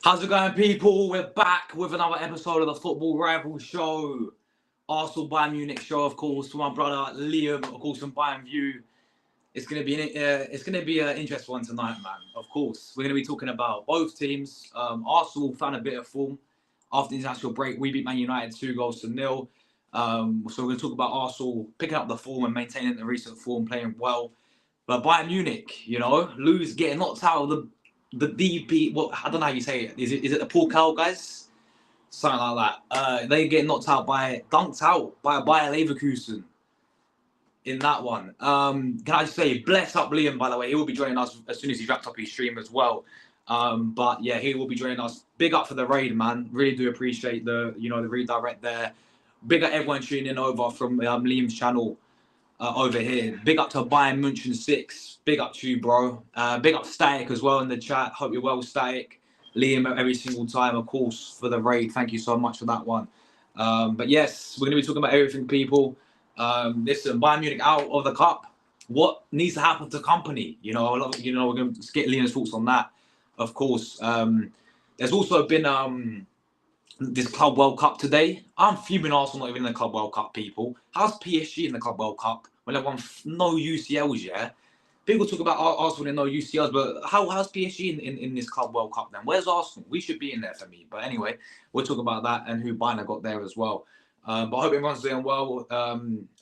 How's it going, people? We're back with another episode of the Football Rival Show. Arsenal Bayern Munich show, of course, for my brother Liam, of course, from Bayern View. It's gonna be an interesting one tonight, man. Of course, we're gonna be talking about both teams. Arsenal found a bit of form after the international break. We beat Man United 2-0. So we're gonna talk about Arsenal picking up the form and maintaining the recent form, playing well. But Bayern Munich, getting knocked out of the DP. Well, I don't know how you say it. Is it the Pokal guys? Something like that. They get dunked out by Bayer Leverkusen in that one. Can I just say, bless up Liam, by the way. He will be joining us as soon as he wraps up his stream as well. But yeah, he will be joining us. Big up for the raid, man. Really do appreciate the redirect there. Big up everyone tuning in over from Liam's channel. Over here. Big up to Bayern München 6. Big up to you, bro. Big up Static as well in the chat. Hope you're well, Static. Liam every single time, of course, for the raid. Thank you so much for that one. But yes, we're going to be talking about everything, people. Listen, Bayern Munich out of the cup. What needs to happen to Kompany? We're going to get Liam's thoughts on that, of course. There's also been this Club World Cup today. I'm fuming Arsenal not even in the Club World Cup, people. How's PSG in the Club World Cup when they won no UCLs, yeah? People talk about Arsenal in no UCLs, but how's PSG in this Club World Cup then? Where's Arsenal? We should be in there for me. But anyway, we'll talk about that and who Bayern got there as well. But I hope everyone's doing well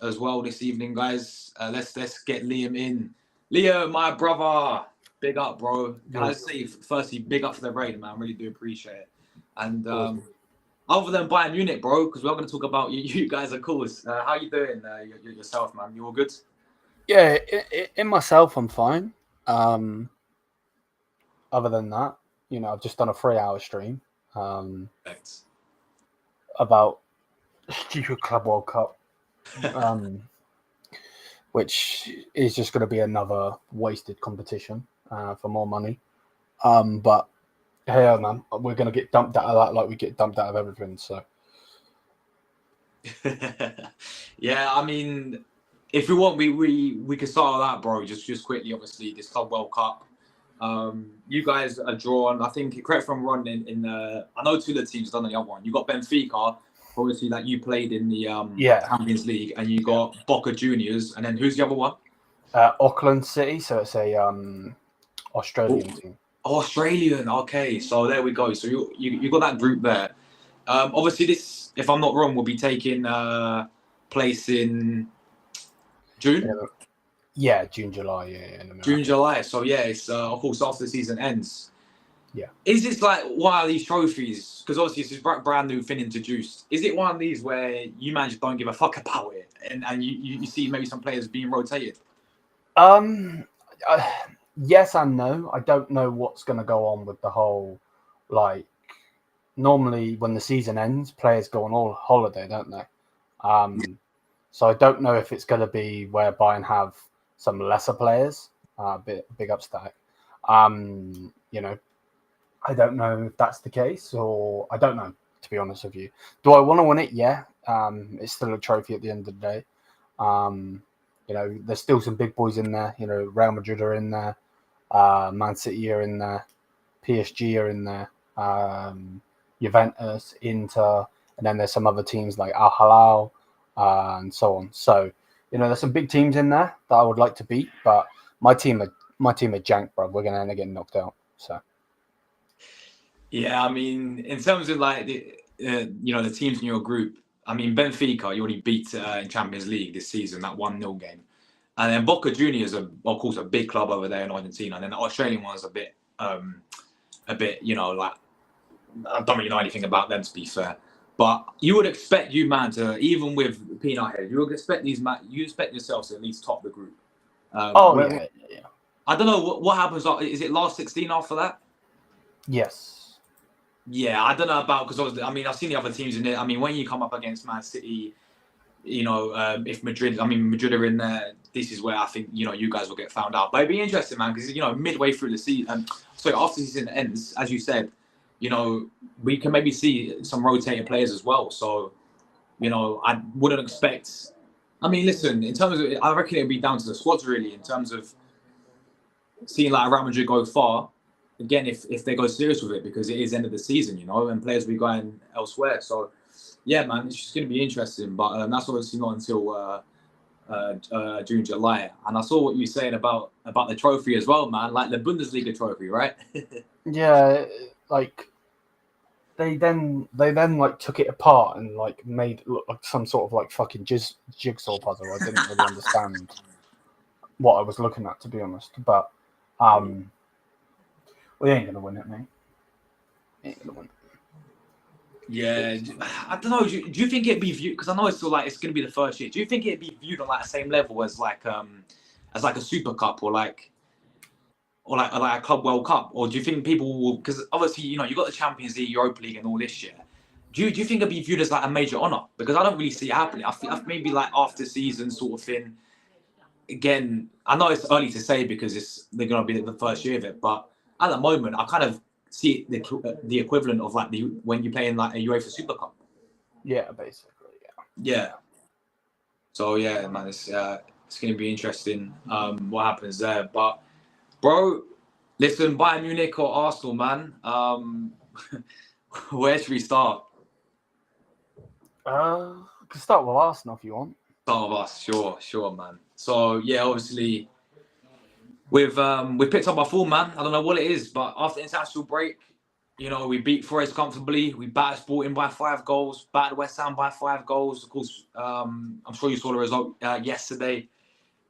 as well this evening, guys. Let's get Liam in. Liam, my brother, big up, bro. Can I say, firstly, big up for the raid, man. Really do appreciate it. And other than Bayern Munich, bro, because we're going to talk about you guys, of course. How you doing yourself, man? You all good? Yeah, in myself, I'm fine. Other than that, I've just done a 3-hour stream about stupid Club World Cup, which is just going to be another wasted competition for more money. But hey, man, we're going to get dumped out of that like we get dumped out of everything. So, yeah, I mean, if we want, we can start with that, bro. Just quickly, obviously, this Club World Cup. You guys are drawn. I think, correct from Ron, in I know two of the teams done the other one. You got Benfica, obviously, that you played in the Champions League, and you got Boca Juniors, and then who's the other one? Auckland City. So it's a Australian team. Australian, okay. So there we go. So you got that group there. Obviously, this, if I'm not wrong, will be taking place in June. Yeah, June, July. Yeah, June, July. So yeah, it's of course after the season ends. Yeah. Is this like one of these trophies? Because obviously this is brand new thing introduced. Is it one of these where you man just don't give a fuck about it, and you see maybe some players being rotated? Yes and no. I don't know what's going to go on with the whole, like, normally when the season ends, players go on all holiday, don't they? So I don't know if it's going to be where Bayern have some lesser players. Big up Stack. I don't know if that's the case, or I don't know, to be honest with you. Do I want to win it? Yeah. It's still a trophy at the end of the day. There's still some big boys in there. Real Madrid are in there. Man City are in there. PSG are in there. Juventus, Inter, and then there's some other teams like Al Hilal and so on. So, there's some big teams in there that I would like to beat, but my team are jank, bro. We're going to end up getting knocked out. So. Yeah, I mean, in terms of like the teams in your group, I mean, Benfica, you already beat in Champions League this season, that 1-0 game. And then Boca Juniors are, of course, a big club over there in Argentina. And then the Australian one's a bit, like, I don't really know anything about them, to be fair. But you would expect to, even with Peanut Head, you would expect you expect yourselves to at least top the group. Yeah. I don't know what happens. Is it last 16 after that? Yes. Yeah, I don't know about, because I've seen the other teams in it. I mean, when you come up against Man City, if Madrid are in there, this is where I think you guys will get found out. But it'd be interesting, man, because midway through the season, after the season ends, as you said, we can maybe see some rotating players as well. So, I wouldn't expect. I mean, listen, in terms of, I reckon it'd be down to the squads really, in terms of seeing like Real Madrid go far. again, if they go serious with it, because it is end of the season, and players will be going elsewhere. So, yeah, man, it's just going to be interesting. But that's obviously not until June, July. And I saw what you were saying about the trophy as well, man. Like the Bundesliga trophy, right? Yeah, like they then like took it apart and like made it look like some sort of like fucking jigsaw puzzle. I didn't really understand what I was looking at, to be honest. But we ain't gonna win it, mate. Ain't gonna win it. Yeah, I don't know. Do you think it'd be viewed? Because I know it's still like it's going to be the first year. Do you think it'd be viewed on like the same level as like a Super Cup or like a Club World Cup? Or do you think people will? Because obviously, you got the Champions League, Europa League, and all this shit. Do you think it'd be viewed as like a major honor? Because I don't really see it happening. I think maybe like after season sort of thing. Again, I know it's early to say because they're going to be the first year of it, but at the moment, I kind of see the equivalent of like when you play in like a UEFA Super Cup. Yeah, basically, yeah. So yeah, man, it's going to be interesting what happens there. But bro, listen, Bayern Munich or Arsenal, man. Where should we start? We can start with Arsenal if you want. Start with us, sure, man. So yeah, obviously we've picked up our form, man. I don't know what it is, but after the international break, we beat Forest comfortably. We battered Sporting by 5 goals, battered West Ham by 5 goals. Of course, I'm sure you saw the result yesterday,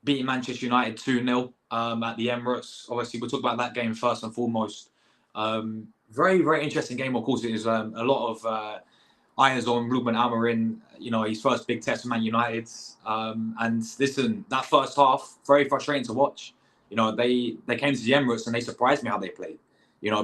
beating Manchester United 2-0 at the Emirates. Obviously, we'll talk about that game first and foremost. Very, very interesting game. Of course, it is a lot of eyes on Ruben Amorim, his first big test for Man United. And listen, that first half, very frustrating to watch. They came to the Emirates and they surprised me how they played.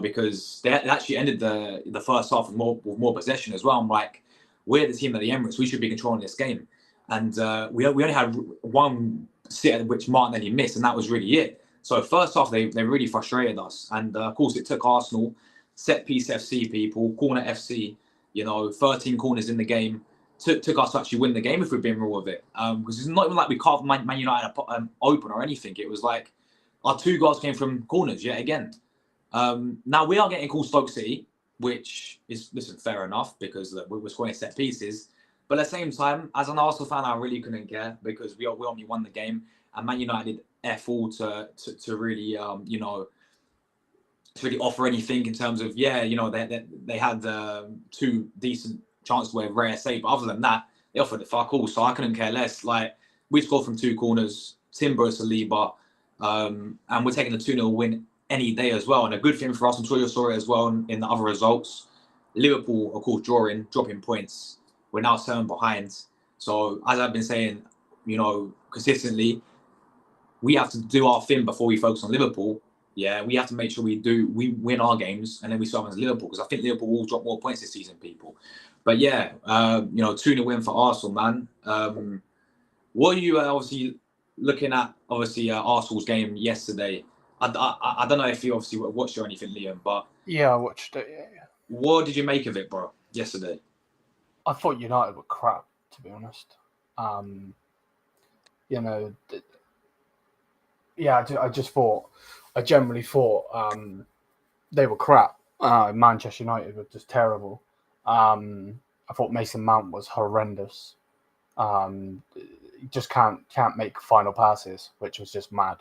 Because they actually ended the first half with more possession as well. I'm like, we're the team at the Emirates. We should be controlling this game. And we only had one sit which Martinelli missed, and that was really it. So first half, they really frustrated us. And of course, it took Arsenal, set piece FC people, corner FC, 13 corners in the game, took us to actually win the game if we've been real with it. Because it's not even like we carved Man United open or anything. It was like our 2 goals came from corners yet again. Now we are getting called Stoke City, which is, listen, fair enough because we're scoring set pieces. But at the same time, as an Arsenal fan, I really couldn't care because we only won the game, and Man United did F all to really to really offer anything in terms of they had 2 decent chances where Raya saved, but other than that, they offered it fuck all. So I couldn't care less. Like we scored from 2 corners, Timber, Saliba, and we're taking a 2-0 win any day as well. And a good thing for us, I'm sure you saw it as well in the other results. Liverpool, of course, dropping points. We're now 7 behind. So as I've been saying, consistently, we have to do our thing before we focus on Liverpool. Yeah, we have to make sure we win our games and then we start against Liverpool, because I think Liverpool will drop more points this season, people. But yeah, 2-0 win for Arsenal, man. What are you obviously looking at? Obviously, Arsenal's game yesterday. I don't know if you obviously watched or anything, Liam, but yeah, I watched it. Yeah. What did you make of it, bro? Yesterday, I thought United were crap, to be honest. I generally thought they were crap. Manchester United were just terrible. I thought Mason Mount was horrendous. Just can't make final passes, which was just mad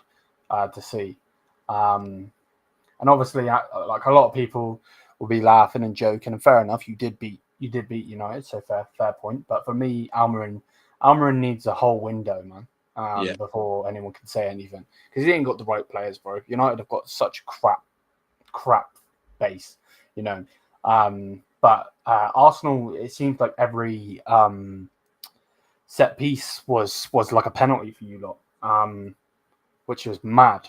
to see. And obviously, like a lot of people will be laughing and joking, and fair enough, you did beat United, so fair point. But for me, Almiron needs a whole window, man, before anyone can say anything, because he ain't got the right players, bro. United have got such crap base, But Arsenal, it seems like every set piece was like a penalty for you lot, which was mad,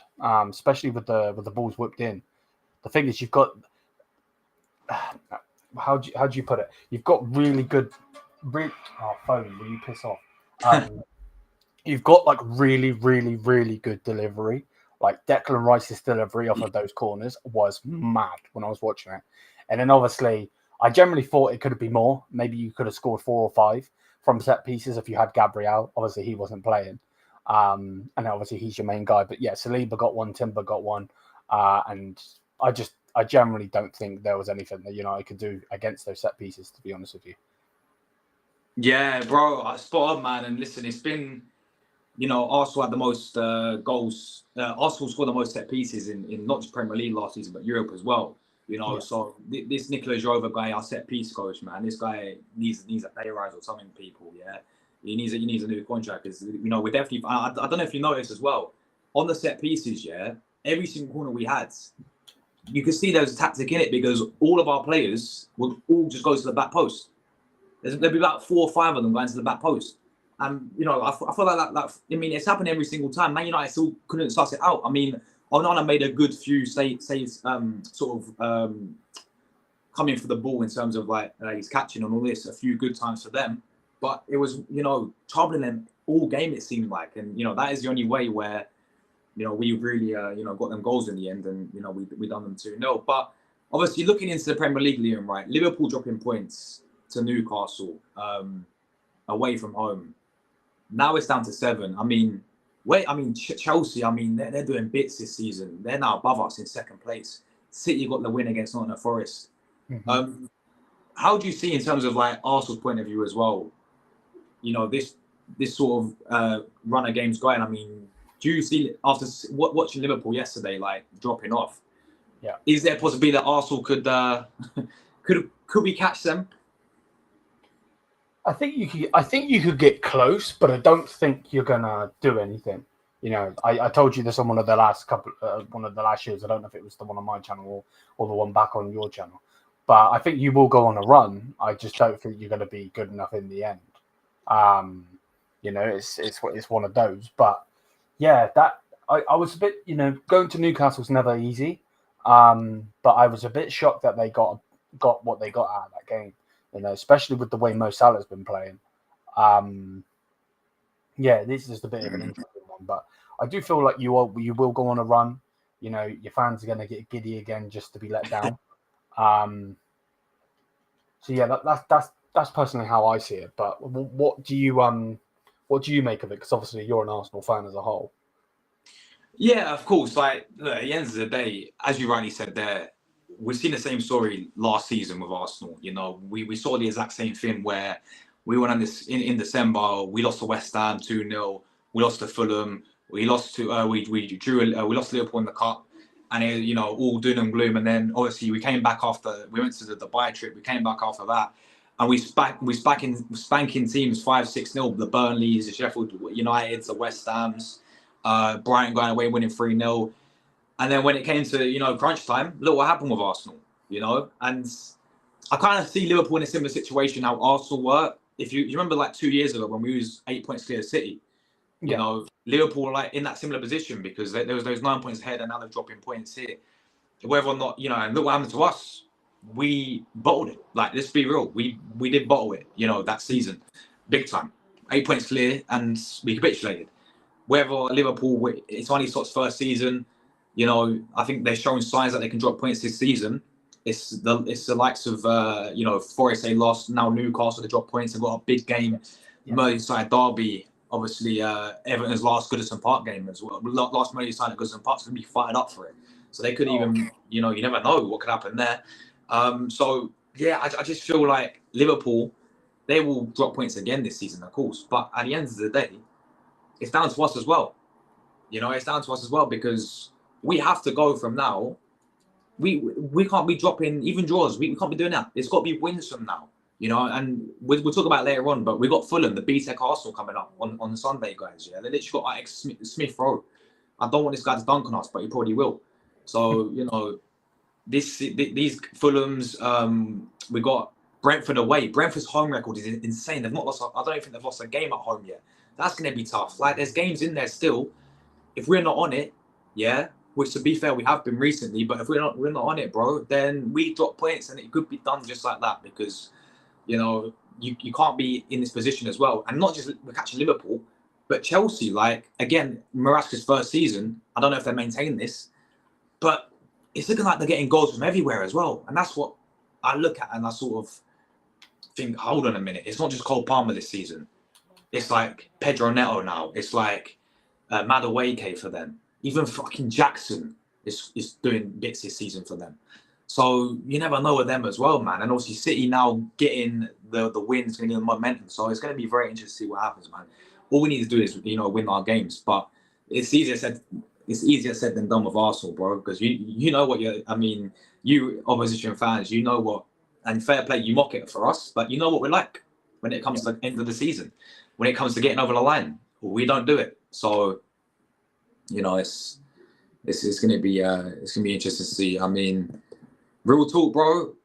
especially with the balls whipped in. The thing is, you've got how do you put it? You've got really good. Phone, will you piss off? You've got like really, really, really good delivery. Like Declan Rice's delivery off of those corners was mad when I was watching it. And then obviously, I generally thought it could have been more. Maybe you could have scored 4 or 5 from set pieces if you had Gabriel. Obviously, he wasn't playing. And obviously, he's your main guy. But yeah, Saliba got one, Timber got one. And I just I generally don't think there was anything that United could do against those set pieces, to be honest with you. Yeah, bro, spot on, man. And listen, it's been, Arsenal had the most goals. Arsenal scored the most set pieces in not just Premier League last season, but Europe as well. Yeah. So this Nicola Jova guy, our set piece coach, man, this guy needs a pay rise or something, people. Yeah, he needs a new contract because we're definitely. I don't know if you noticed as well on the set pieces. Yeah, every single corner we had, you could see there was a tactic in it because all of our players would all just go to the back post. There'd be about 4 or 5 of them going to the back post. And, I feel like that, I mean, it's happened every single time. Man United still couldn't suss it out. I mean, Onana made a good few saves, coming for the ball in terms of, like, he's catching and all this, a few good times for them. But it was, troubling them all game, it seemed like. And, that is the only way where, we really, got them goals in the end and, we done them 2-0. But obviously, looking into the Premier League, Liam, right, Liverpool dropping points to Newcastle away from home. Now it's down to 7. I mean, Chelsea, I mean, they're doing bits this season. They're now above us in second place. City got the win against Nottingham Forest. Mm-hmm. How do you see in terms of like Arsenal's point of view as well? This sort of run of games going. I mean, do you see after watching Liverpool yesterday, like dropping off? Yeah. Is there a possibility that Arsenal could could we catch them? I think you could get close, but I don't think you're gonna do anything. I told you this on one of the last shows. I don't know if it was the one on my channel or the one back on your channel, but I think you will go on a run. I just don't think you're gonna be good enough in the end. It's one of those. But yeah, that I was a bit, going to Newcastle's never easy. But I was a bit shocked that they got what they got out of that game. Especially with the way Mo Salah's been playing. This is a bit of an interesting one, but I do feel like you will go on a run. Your fans are going to get giddy again just to be let down. That's personally how I see it. But what do you make of it? Because obviously you're an Arsenal fan as a whole. Yeah, of course. Like, look, at the end of the day, as you rightly said there, we've seen the same story last season with Arsenal. We saw the exact same thing where we went on this in December. We lost to West Ham 2-0. We lost to Fulham. We lost to we lost to Liverpool in the cup, and all doom and gloom. And then obviously we came back after we went to the Dubai trip. We came back after that, and we spanking teams 5-6-0. The Burnleys, the Sheffield Uniteds, the West Hams, Brighton going away winning 3-0. And then when it came to, crunch time, look what happened with Arsenal, And I kind of see Liverpool in a similar situation how Arsenal were. If you remember like 2 years ago when we was 8 points clear of City, Liverpool were like in that similar position because there was those 9 points ahead and now they're dropping points here. Whether or not, and look what happened to us. We bottled it. Like, let's be real. We did bottle it, that season. Big time. 8 points clear and we capitulated. Whether Liverpool, it's only Scott's first season. I think they're showing signs that they can drop points this season. It's the likes of Forest, they lost. Now Newcastle, they dropped points and got a big game. Yeah. Merseyside derby, obviously Everton's last Goodison Park game as well. Last Merseyside at Goodison Park's going to be fired up for it. So they could even, you never know what could happen there. I just feel like Liverpool, they will drop points again this season, of course. But at the end of the day, it's down to us as well. It's down to us as well because we have to go from now. We can't be dropping even draws. We can't be doing that. It's got to be wins from now, And we'll talk about it later on. But we got Fulham, the B-Tech Arsenal coming up on Sunday, guys. Yeah, they literally got like Smith Rowe. I don't want this guy to dunk on us, but he probably will. So these Fulhams. We got Brentford away. Brentford's home record is insane. They've not lost. I don't even think they've lost a game at home yet. That's going to be tough. Like, there's games in there still. If we're not on it, which to be fair, we have been recently, but if we're not on it, bro, then we drop points and it could be done just like that because, you can't be in this position as well. And not just we're catching Liverpool, but Chelsea, like, again, Marasca's first season, I don't know if they maintain this, but it's looking like they're getting goals from everywhere as well. And that's what I look at and I sort of think, hold on a minute. It's not just Cole Palmer this season. It's like Pedro Neto now. It's like Madueke for them. Even fucking Jackson is doing bits this season for them. So you never know with them as well, man. And obviously City now getting the wins, going to get the momentum. So it's going to be very interesting to see what happens, man. All we need to do is, win our games. But it's easier said than done with Arsenal, bro. Because you know what you opposition fans, you know what, and fair play, you mock it for us, but you know what we're like when it comes to the end of the season. When it comes to getting over the line, we don't do it. So, it's going to be interesting to see. I mean, real talk, bro.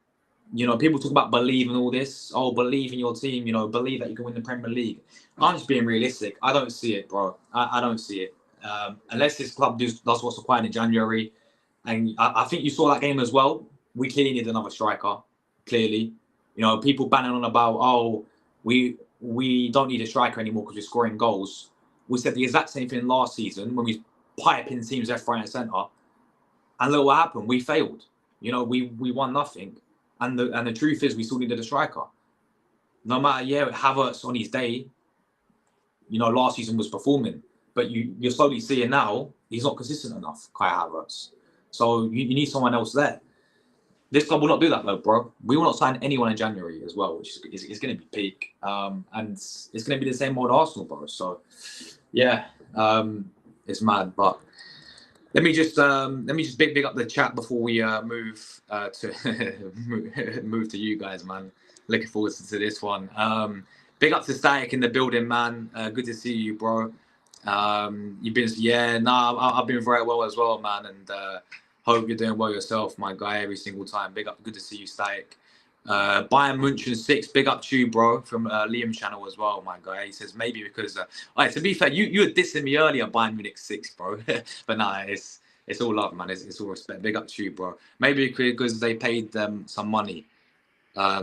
People talk about believe and all this. Oh, believe in your team. Believe that you can win the Premier League. I'm just being realistic. I don't see it, bro. I don't see it. Unless this club does what's required in January. And I think you saw that game as well. We clearly need another striker. Clearly. People banning on about, oh, we don't need a striker anymore because we're scoring goals. We said the exact same thing last season when we piping teams left, right, and centre. And look what happened. We failed. We won nothing. And the truth is we still needed a striker. No matter, Havertz on his day, last season was performing. But you're slowly seeing now he's not consistent enough, Kai Havertz. So you need someone else there. This club will not do that, though, bro. We will not sign anyone in January as well, which is going to be peak. And it's going to be the same old Arsenal, bro. So, it's mad. But let me just big up the chat before we move to move to you guys, man. Looking forward to this one. Big up to Static in the building, man. Good to see you, bro. You've been, I've been very well as well, man, and hope you're doing well yourself, my guy. Every single time, big up. Good to see you, Static. Bayern Munich 6, big up to you, bro, from Liam's channel as well, my guy. He says maybe because, to be fair, you were dissing me earlier, Bayern Munich 6, bro. But nah, it's all love, man. It's all respect. Big up to you, bro. Maybe because they paid them some money. I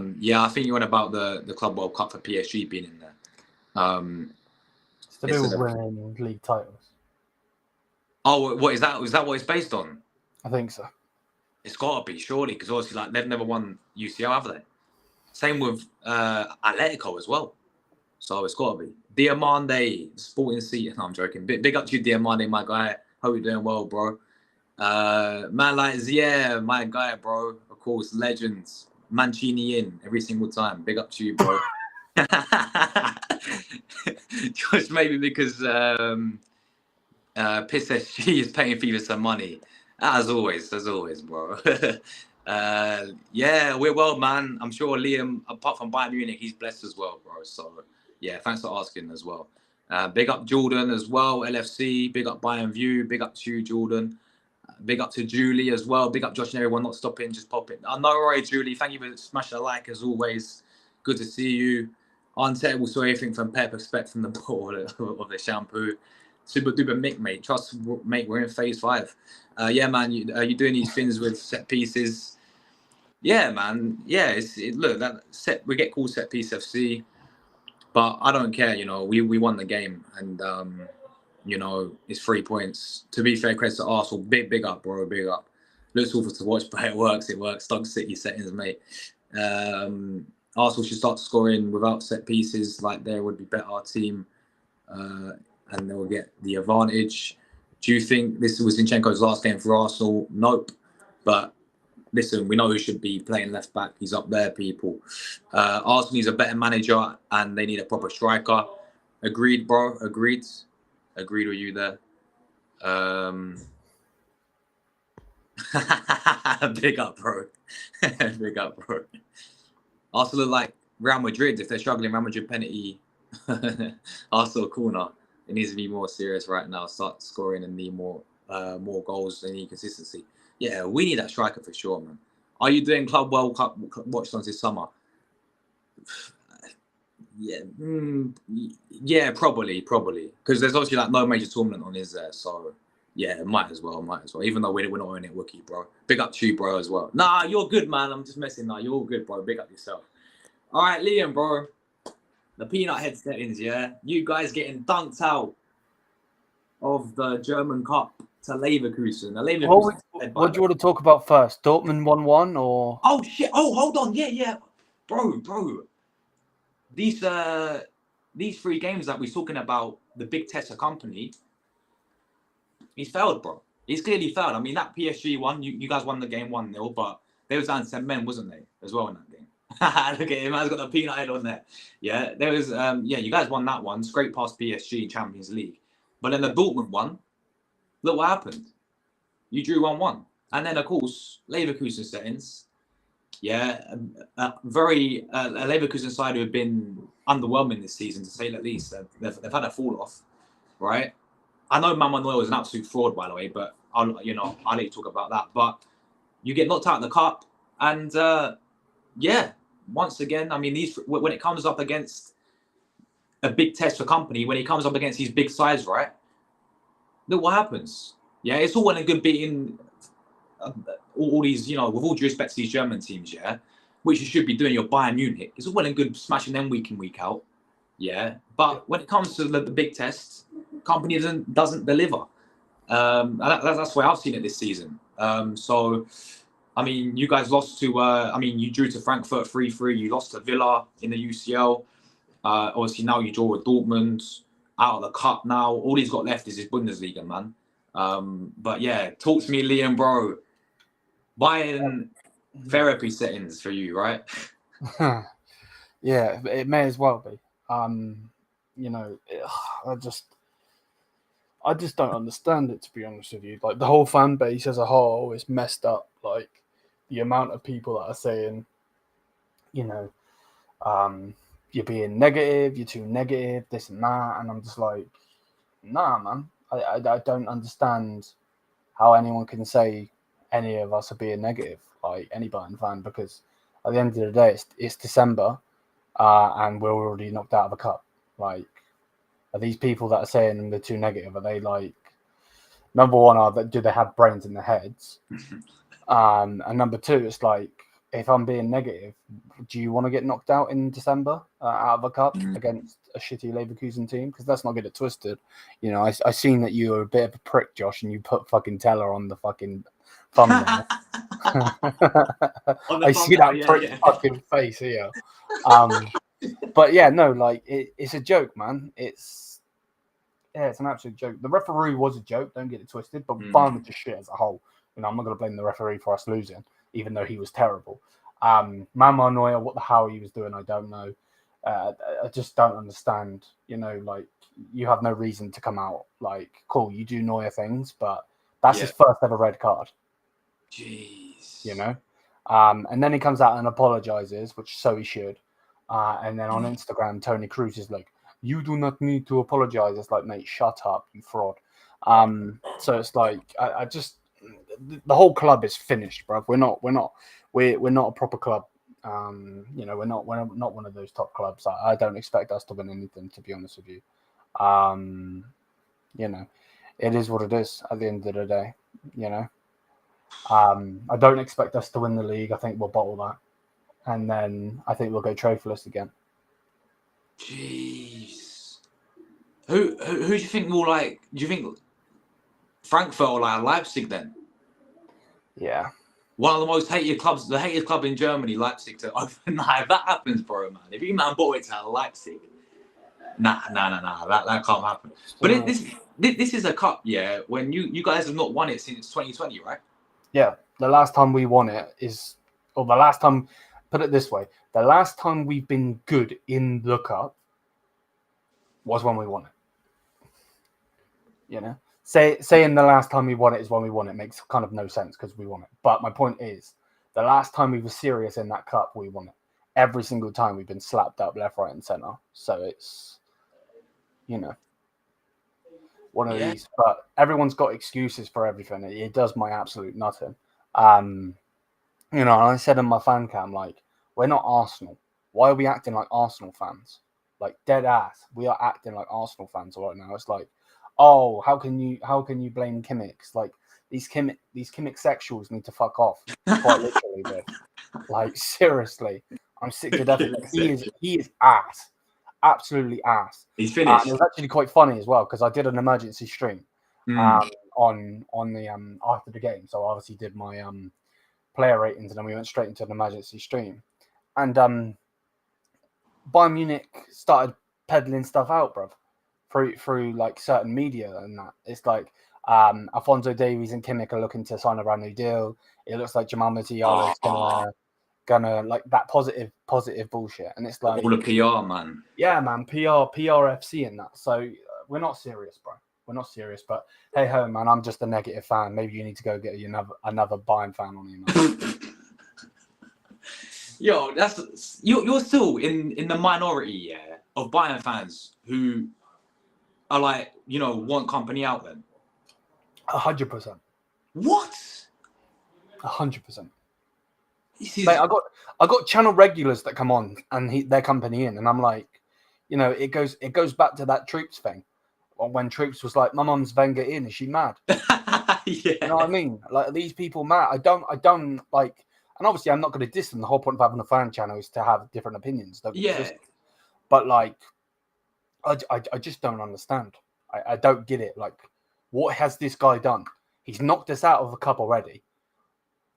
think you're on about the Club World Cup for PSG being in there. It's to do with winning league titles. Oh, what is that? Is that what it's based on? I think so. It's got to be, surely, because obviously, they've never won UCL, have they? Same with Atletico as well. So it's got to be. Diamande, Sporting Seat. No, I'm joking. Big up to you, Diamande, my guy. Hope you're doing well, bro. Man like Zier, my guy, bro. Of course, legends. Mancini in every single time. Big up to you, bro. Just maybe because PSG is paying FIFA some money. As always, bro. We're well, man. I'm sure Liam, apart from Bayern Munich, he's blessed as well, bro. So, thanks for asking as well. Big up Jordan as well, LFC. Big up Bayern View. Big up to you, Jordan. Big up to Julie as well. Big up Josh and everyone not stopping, just popping. No worries, Julie. Thank you for smashing a like as always. Good to see you. Untenable saw everything from Pep expect from the ball of the shampoo. Super duper Mick, mate. Trust, mate, we're in phase 5. Man, you doing these things with set pieces. Yeah, man. Yeah, look, we get called set piece FC, but I don't care. We won the game, and it's 3 points. To be fair, credit to Arsenal. Big up, bro. Big up. Looks awful to watch, but it works. It works. Stoke City settings, mate. Arsenal should start scoring without set pieces. Like there would be better team, and they'll get the advantage. Do you think this was Zinchenko's last game for Arsenal? Nope. But listen, we know who should be playing left back. He's up there, people. Arsenal needs a better manager, and they need a proper striker. Agreed, bro. Agreed with you there. Big up, bro. Big up, bro. Arsenal look like Real Madrid. If they're struggling, Real Madrid penalty. Arsenal corner. It needs to be more serious right now. Start scoring and need more goals. They need consistency. Yeah, we need that striker for sure, man. Are you doing Club World Cup watch-ons this summer? Yeah, probably. Because there's obviously no major tournament on, is there? So yeah, might as well. Even though we're not on it, Wookie, bro. Big up to you, bro, as well. Nah, you're good, man. I'm just messing. Nah, you're all good, bro. Big up yourself. All right, Liam, bro. The peanut head settings, yeah. You guys getting dunked out of the German Cup to Leverkusen. What do you want to talk about first? Dortmund 1-1 or? Oh shit! Oh, hold on. Yeah, bro. These 3 games that we're talking about, the big test of Kompany, he's failed, bro. He's clearly failed. I mean, that PSG one, you guys won the game 1-0, but they was down 10 men, wasn't they, as well in that game? Look at him, man's got the peanut head on there. Yeah, there was, you guys won that one, straight past PSG Champions League. But then the Dortmund one, look what happened. You drew 1-1. And then, of course, Leverkusen settings. Yeah, a Leverkusen side who have been underwhelming this season, to say the least. They've had a fall off, right? I know Manuel is an absolute fraud, by the way, but I'll let you talk about that. But you get knocked out in the cup, and once again, I mean, when it comes up against a big test for Kompany, when he comes up against these big sides, right? Look what happens. Yeah, it's all well and good beating all these, with all due respect to these German teams, yeah, which you should be doing your Bayern Munich. It's all well and good smashing them week in, week out. Yeah. But when it comes to the big tests, Kompany doesn't deliver. That's the way I've seen it this season. So, I mean, you guys lost to, you drew to Frankfurt 3-3. You lost to Villa in the UCL. Obviously, now you draw with Dortmund out of the cup now. All he's got left is his Bundesliga, man. But yeah, talk to me, Liam, bro. Bayern therapy settings for you, right? Yeah, it may as well be. I just don't understand it, to be honest with you. Like, the whole fan base as a whole is messed up. Like, the amount of people that are saying, you're being negative, you're too negative, this and that, and I'm just like, nah, man. I don't understand how anyone can say any of us are being negative, like any Bayern fan, because at the end of the day, it's December, and we're already knocked out of a cup. Like, are these people that are saying they're too negative, are they like, number one, do they have brains in their heads? And number two, it's like, if I'm being negative, do you want to get knocked out in December out of a cup against a shitty Leverkusen team? Because let's not get it twisted. I seen that you were a bit of a prick, Josh, and you put fucking Teller on the fucking thumbnail. I see that prick fucking face here. But yeah, no, like it's a joke, man. It's an absolute joke. The referee was a joke. Don't get it twisted. But Bayern was just shit as a whole. I'm not going to blame the referee for us losing, even though he was terrible. Manuel Neuer, what the hell he was doing, I don't know. I just don't understand. Like, you have no reason to come out. Like, cool, you do Neuer things, but that's his first ever red card. Jeez. And then he comes out and apologizes, which so he should. And then on Instagram, Tony Cruz is like, "You do not need to apologize." It's like, mate, shut up, you fraud. So it's like, I just, the whole club is finished, bro. We're not a proper club. We're not one of those top clubs. I don't expect us to win anything, to be honest with you. It is what it is at the end of the day. I don't expect us to win the league. I think we'll bottle that, and then I think we'll go trophyless again. Jeez. Who do you think will like? Do you think Frankfurt or like Leipzig then? Yeah. One of the most hated clubs, the hated club in Germany, Leipzig, to overnight. If that happens, bro, man. If you bought it to Leipzig, nah. That can't happen. But this is a cup, yeah. When you guys have not won it since 2020, right? Yeah. The last time we won it the last time. Put it this way: the last time we've been good in the cup was when we won it. Saying the last time we won it is when we won it makes kind of no sense because we won it. But my point is, the last time we were serious in that cup, we won it. Every single time we've been slapped up left, right, and center. So it's, one of these. But everyone's got excuses for everything. It does my absolute nothing. And I said in my fan cam, like, we're not Arsenal. Why are we acting like Arsenal fans? Like, dead ass. We are acting like Arsenal fans right now. It's like, oh, how can you blame Kimmicks? Like, these Kimmich sexuals need to fuck off. Quite literally, dude. Like, seriously, I'm sick to death of it. He is ass, absolutely ass. He's finished. It was actually quite funny as well because I did an emergency stream on the after the game. So I obviously did my player ratings and then we went straight into an emergency stream. And Bayern Munich started peddling stuff out, bruv. Through like certain media and that. It's like, Alphonso Davies and Kimmich are looking to sign a brand new deal. It looks like Jamal Musiala is gonna like that positive bullshit, and it's like all the PR, man. Yeah, man, PRFC and that. So we're not serious, bro. We're not serious. But hey ho, man, I'm just a negative fan. Maybe you need to go get another Bayern fan on you, man. Yo, you're still in the minority, yeah, of Bayern fans who are like, want Kompany out then. 100%. What? 100%. Mate, I got channel regulars that come on and their Kompany in, and I'm like, it goes back to that Troops thing. When Troops was like, my mum's Wenger in, is she mad? Yeah. You know what I mean? Like, these people mad. I don't like, and obviously I'm not going to diss them. The whole point of having a fan channel is to have different opinions. Yeah. But like, I just don't understand. I don't get it. Like, what has this guy done? He's knocked us out of a cup already.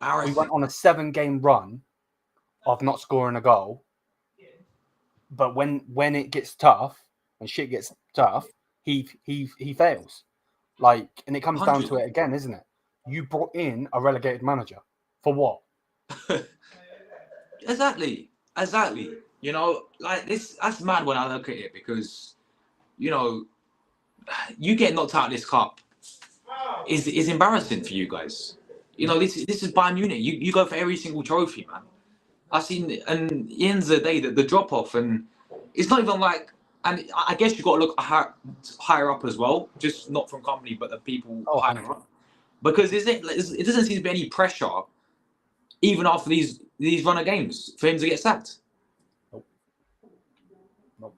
We went on a 7-game run of not scoring a goal. But when it gets tough, when shit gets tough, he fails. Like, and it comes 100. down to it again, isn't it? You brought in a relegated manager for what? Exactly. Like this. That's mad when I look at it because, you get knocked out of this cup is embarrassing for you guys. This is Bayern Munich. You go for every single trophy, man. I've seen, and at the end of the day, the drop off, and it's not even like. And I guess you got to look higher up as well, just not from Kompany, but the people higher up, because it doesn't seem to be any pressure, even after these run of games, for him to get sacked. Nope.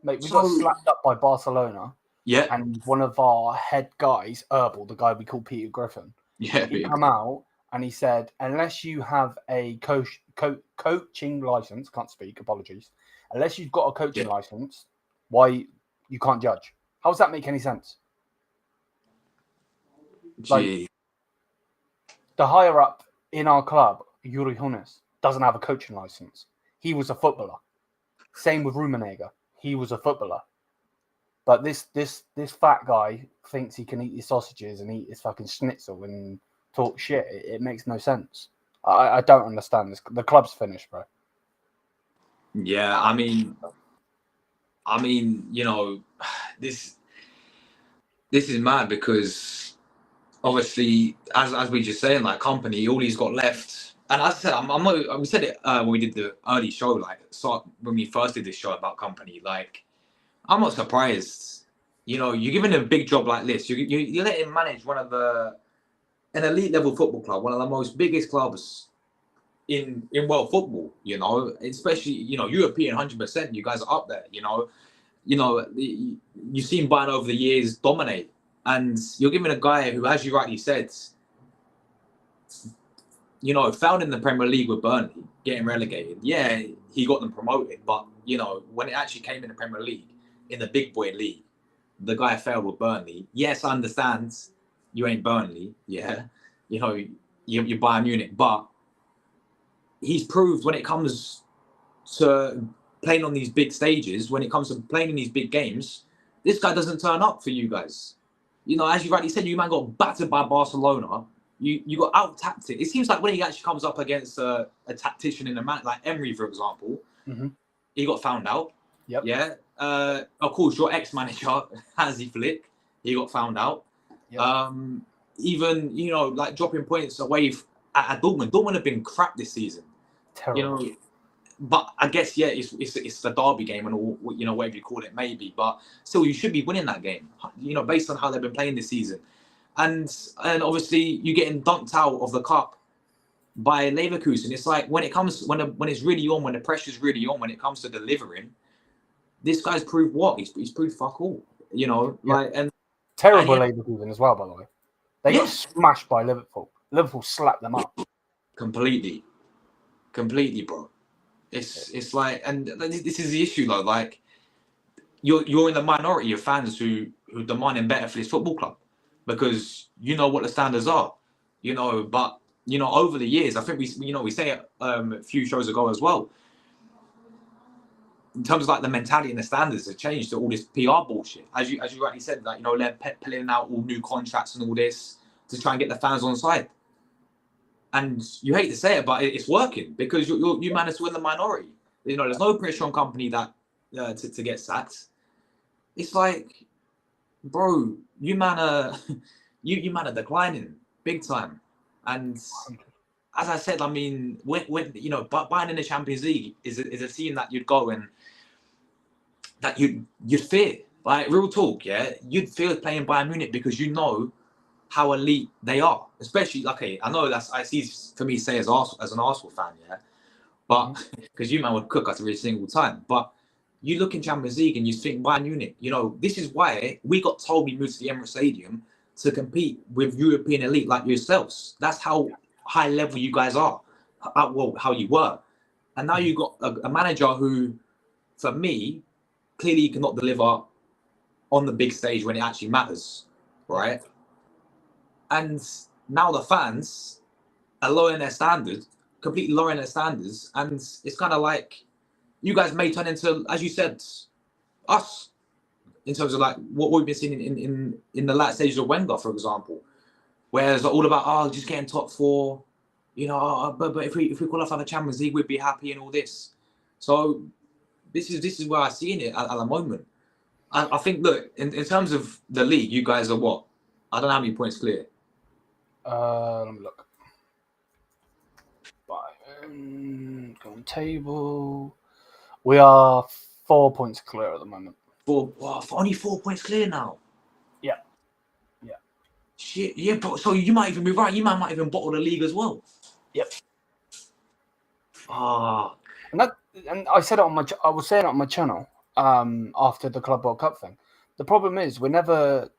Mate, we got slapped up by Barcelona. Yeah. And one of our head guys, Herbal, the guy we call Peter Griffin, he came out and he said, unless you have a coaching license, can't speak, apologies, unless you've got a coaching license, why you can't judge? How does that make any sense? Like, the higher up in our club, Yuri Hunes, doesn't have a coaching license. He was a footballer. Same with Rummenigge. He was a footballer. But this fat guy thinks he can eat his sausages and eat his fucking schnitzel and talk shit. It makes no sense. I don't understand this. The club's finished, bro. Yeah, I mean, this is mad because obviously, as we just saying, like Kompany, all he's got left. And as I said, I'm not. We said it when we did the early show, when we first did this show about Kompany. Like, I'm not surprised. You're giving him a big job like this. You let him manage an elite level football club, one of the most biggest clubs in world football. Especially European 100%. You guys are up there. You've seen Bayern over the years dominate, and you're giving a guy who, as you rightly said, found in the Premier League with Burnley, getting relegated. Yeah, he got them promoted, but when it actually came in the Premier League, in the big boy league, the guy failed with Burnley. Yes, I understand you ain't Burnley. Yeah, you're Bayern Munich, but he's proved when it comes to playing on these big stages, when it comes to playing in these big games, this guy doesn't turn up for you guys. As you rightly said, you man got battered by Barcelona. You got out-tacted. It seems like when he actually comes up against a tactician in a man like Emery, for example, he got found out. Yep. Yeah. Of course, your ex-manager, Hansi Flick, he got found out. Yep. Even, like dropping points away at Dortmund. Dortmund have been crap this season. Terrible. But I guess, yeah, it's the derby game and all, whatever you call it, maybe. But still, you should be winning that game, based on how they've been playing this season. And obviously, you're getting dunked out of the cup by Leverkusen. It's like when it's really on, when the pressure's really on, when it comes to delivering, this guy's proved what? He's proved fuck all. And terrible Leverkusen as well, by the way. They got smashed by Liverpool. Liverpool slapped them up. Completely, bro. It's like, and this is the issue though. Like, you're in the minority of fans who demanding better for this football club because what the standards are. But over the years, I think we say it a few shows ago as well. in terms of like the mentality and the standards have changed to all this PR bullshit. As you rightly said, like, you know, they're pulling out all new contracts and all this to try and get the fans on side. And you hate to say it, but it's working because you managed to win the minority. You know, there's no pressure on Kompany that to get sacked. It's like, bro, you man are you man are declining big time. And as I said, I mean, when you know, Bayern in the Champions League is a team that you'd go and that you'd fear. Like, real talk, yeah, you'd fear playing Bayern Munich because you know how elite they are. Especially, okay, I know that's I see for me say as an Arsenal fan, yeah, but because you man would cook us every single time. But you look in Champions League and you think Bayern Munich, you know, this is why we got told we moved to the Emirates Stadium to compete with European elite like yourselves. That's how high level you guys are, well, how you were. And now you got a manager who, for me, clearly cannot deliver on the big stage when it actually matters, right? And now the fans are lowering their standards, completely lowering their standards, and it's kind of like you guys may turn into, as you said, us in terms of like what we've been seeing in the last stages of Wenger, for example, where it's all about just getting top four, you know, but if we qualify the Champions League, we'd be happy and all this. So this is where I see it at the moment. I think, look, in terms of the league, you guys are what? I don't know how many points clear. Let me look. Bayern, go on table. We are 4 points clear at the moment. Only 4 points clear now. Yeah. Shit, yeah, but so you might even be right. You might even bottle the league as well. Yep. And I said it on I was saying it on my channel after the Club World Cup thing. The problem is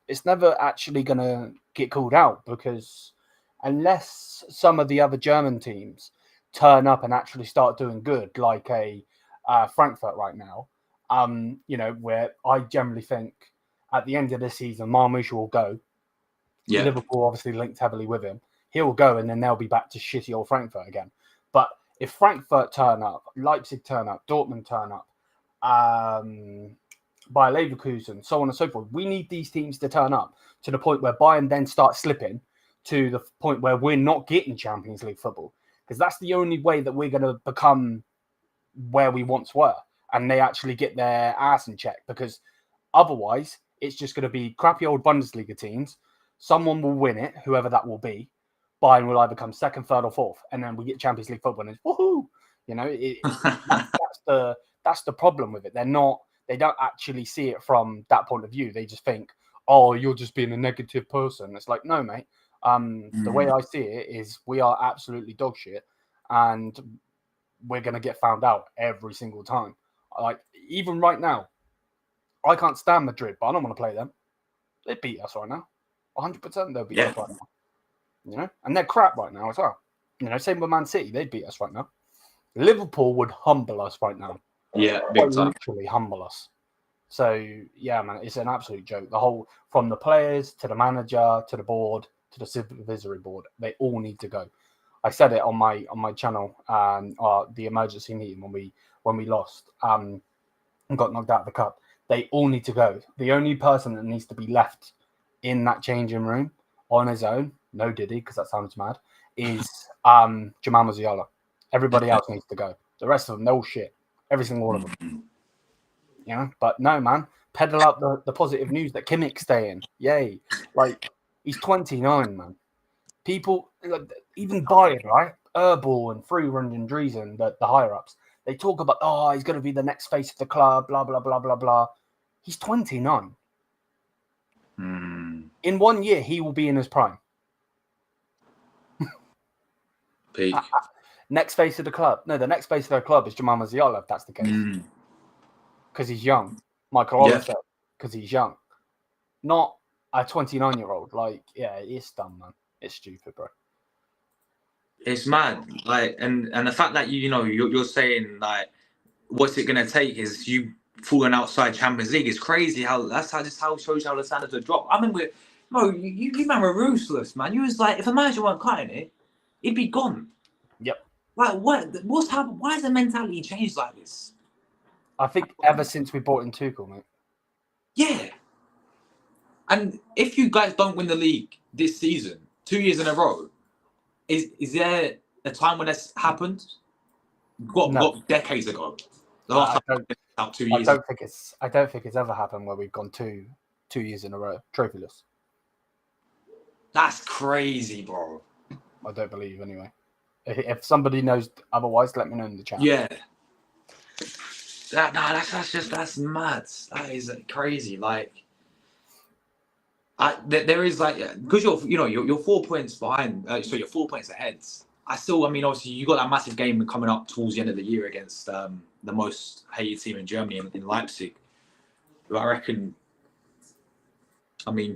it's never actually going to get called out, because unless some of the other German teams turn up and actually start doing good, like a Frankfurt right now, you know, where I generally think at the end of this season, Marmoush will go. Yeah. Liverpool obviously linked heavily with him. He'll go, and then they'll be back to shitty old Frankfurt again. But if Frankfurt turn up, Leipzig turn up, Dortmund turn up, Bayer Leverkusen, so on and so forth, we need these teams to turn up to the point where Bayern then start slipping to the point where we're not getting Champions League football, because that's the only way that we're going to become where we once were, and they actually get their ass in check, because otherwise it's just going to be crappy old Bundesliga teams. Someone will win it, whoever that will be. Bayern will either come second, third, or fourth, and then we get Champions League football, and it's woohoo! You know, that's the problem with it. They don't actually see it from that point of view. They just think, oh, you're just being a negative person. It's like, no, mate. The way I see it is we are absolutely dog shit, and we're going to get found out every single time. Like, even right now, I can't stand Madrid, but I don't want to play them. They beat us right now. 100% they'll beat us right now. You know, and they're crap right now as well. You know, same with Man City, they'd beat us right now. Liverpool would humble us right now. Yeah, big time. Literally humble us. So yeah, man, it's an absolute joke. The whole, from the players to the manager to the board to the supervisory board, they all need to go. I said it on my channel, the emergency meeting when we lost and got knocked out of the cup. They all need to go. The only person that needs to be left in that changing room on his own, no Diddy, because that sounds mad, is Jamal Musiala. Everybody else needs to go. The rest of them, no shit. Every single one of them. You know? But no, man. Peddle out the positive news that Kimmich's staying. Yay. Like, he's 29, man. People, even Bayern, right? Erbal and Freerund and Driesen, the higher-ups, they talk about, he's going to be the next face of the club, blah, blah, blah, blah, blah. He's 29. In 1 year, he will be in his prime. Peak. Next face of the club. No, the next face of the club is Jamal Musiala, if that's the case. Because he's young. Michael Oliver, because he's young. Not a 29-year-old. Like, yeah, it's dumb, man. It's stupid, bro. It's mad. Like, and the fact that you're saying, like, what's it gonna take is you falling outside Champions League is crazy. How shows how the standards are dropped. I mean, you man were ruthless, man. You was like, if a manager weren't cutting it, he'd be gone. Yep. Like, what's happened? Why has the mentality changed like this? I think ever since we brought in Tuchel, mate. Yeah. And if you guys don't win the league this season, 2 years in a row, is there a time when that's happened? Got decades ago. The last time about 2 years. I don't think it's ever happened where we've gone two years in a row trophyless. That's crazy, bro. I don't believe anyway. If somebody knows otherwise, let me know in the chat. Yeah. That's mad. That is crazy. Like, there is like, because you're 4 points behind, so you're 4 points ahead. I mean, obviously you got that massive game coming up towards the end of the year against the most hated team in Germany in Leipzig. Who I reckon, they've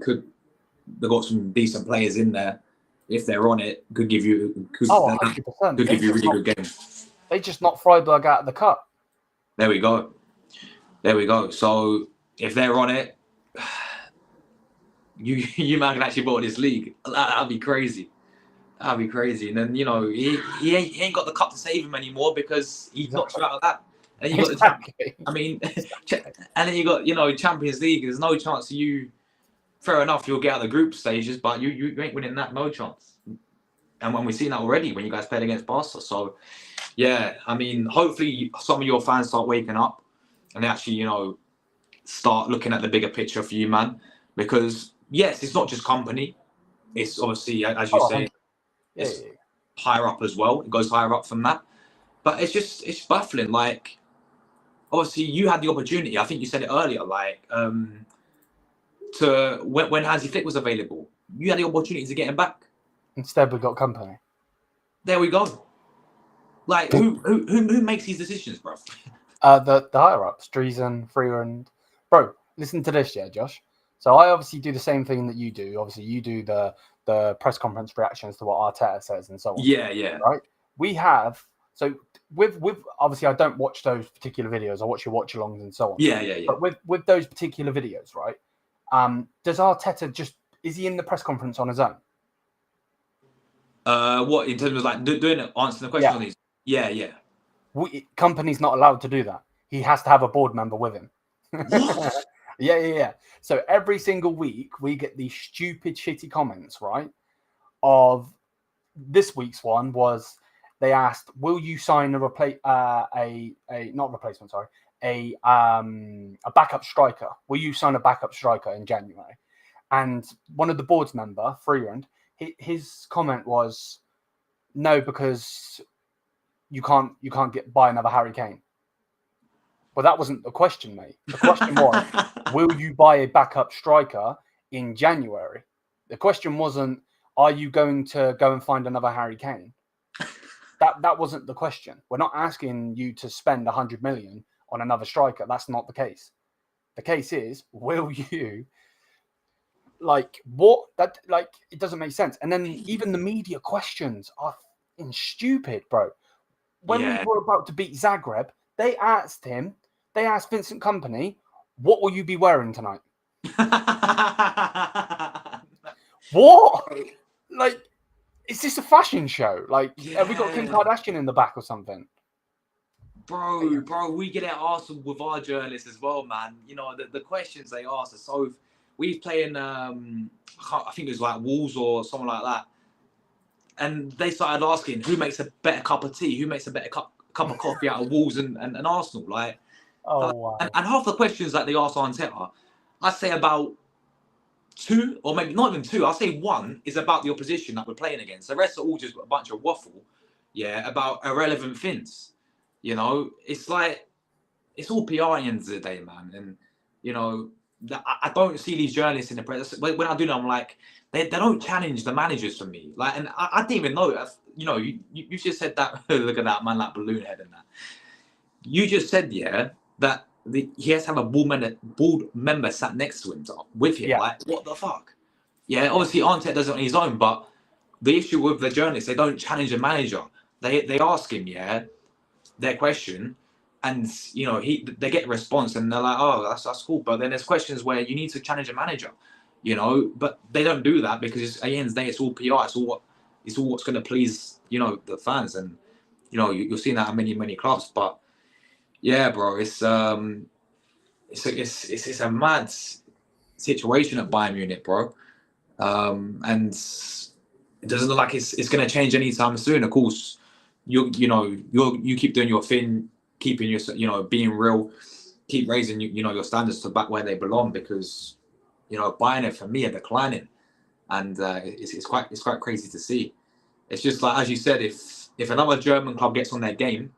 got some decent players in there. If they're on it, could give you 100%. Could give you a really good game. They just knocked Freiburg out of the cup. There we go. So if they're on it, you man can actually vote this league. That'd be crazy. And then he ain't got the cup to save him anymore because he knocked you out of that. And you got and then you got Champions League. There's no chance of you. Fair enough, you'll get out of the group stages, but you ain't winning that. No chance. And when we've seen that already when you guys played against Barca. So yeah, hopefully some of your fans start waking up and they actually start looking at the bigger picture for you, man. Because yes, it's not just Kompany. It's obviously, as you say, it's higher up as well. It goes higher up from that. But it's baffling. Like, obviously, you had the opportunity. I think you said it earlier. Like, to when Hansi Flick was available, you had the opportunity to get him back. Instead, we got Kompany. There we go. Like, who makes these decisions, bro? The higher ups, Driesen, Freeland. Bro, listen to this, yeah, Josh. So I obviously do the same thing that you do. Obviously, you do the press conference reactions to what Arteta says and so on. Yeah. Right? We have with obviously I don't watch those particular videos. I watch your watch-alongs and so on. Yeah. But with those particular videos, right? Does Arteta is he in the press conference on his own? What in terms of like doing it, answering the question on these? Yeah. Kompany's not allowed to do that. He has to have a board member with him. What? Yeah. So every single week we get these stupid, shitty comments, right? Of this week's one was they asked, "Will you sign a backup striker? Will you sign a backup striker in January?" And one of the board's member, Freeland, his comment was, "No, because you can't buy another Harry Kane." Well, that wasn't the question, mate. The question was, will you buy a backup striker in January? The question wasn't, are you going to go and find another Harry Kane? That wasn't the question. We're not asking you to spend 100 million on another striker. That's not the case. The case is, will you it doesn't make sense. And then even the media questions are stupid, bro. When we were about to beat Zagreb, they asked Vincent Kompany, "What will you be wearing tonight?" What? Like, is this a fashion show? Like, have we got Kim Kardashian in the back or something? Bro, we get at Arsenal with our journalists as well, man. The questions they ask are so. We've played in, I think it was like Wolves or something like that. And they started asking who makes a better cup of tea, who makes a better cup of coffee out of Wolves and Arsenal. Like, wow. And half the questions that they ask Arteta, I say about 2, or maybe not even 2, I'll say 1 is about the opposition that we're playing against. The rest are all just a bunch of waffle, about irrelevant things. It's like, it's all PR at the end of the day, man. And, I don't see these journalists in the press. When I do them, I'm like, they don't challenge the managers for me. Like, and I didn't even know. You just said that. Look at that man, like balloon head and that. You just said, that he has to have a board member sat next to him with him. Like, what the fuck? Obviously Arteta does it on his own, but the issue with the journalists, they don't challenge the manager. They ask him, their question. And they get a response, and they're like, "Oh, that's cool." But then there's questions where you need to challenge a manager, But they don't do that because at the end of the day, it's all PR. It's all what's going to please, the fans, and you're seeing that at many clubs. But Yeah, bro. It's a mad situation at Bayern Munich, bro. And it doesn't look like it's going to change anytime soon. Of course, you keep doing your thing, keeping your being real, keep raising your standards to back where they belong, because Bayern for me are declining, and it's quite crazy to see. It's just like, as you said, if another German club gets on their game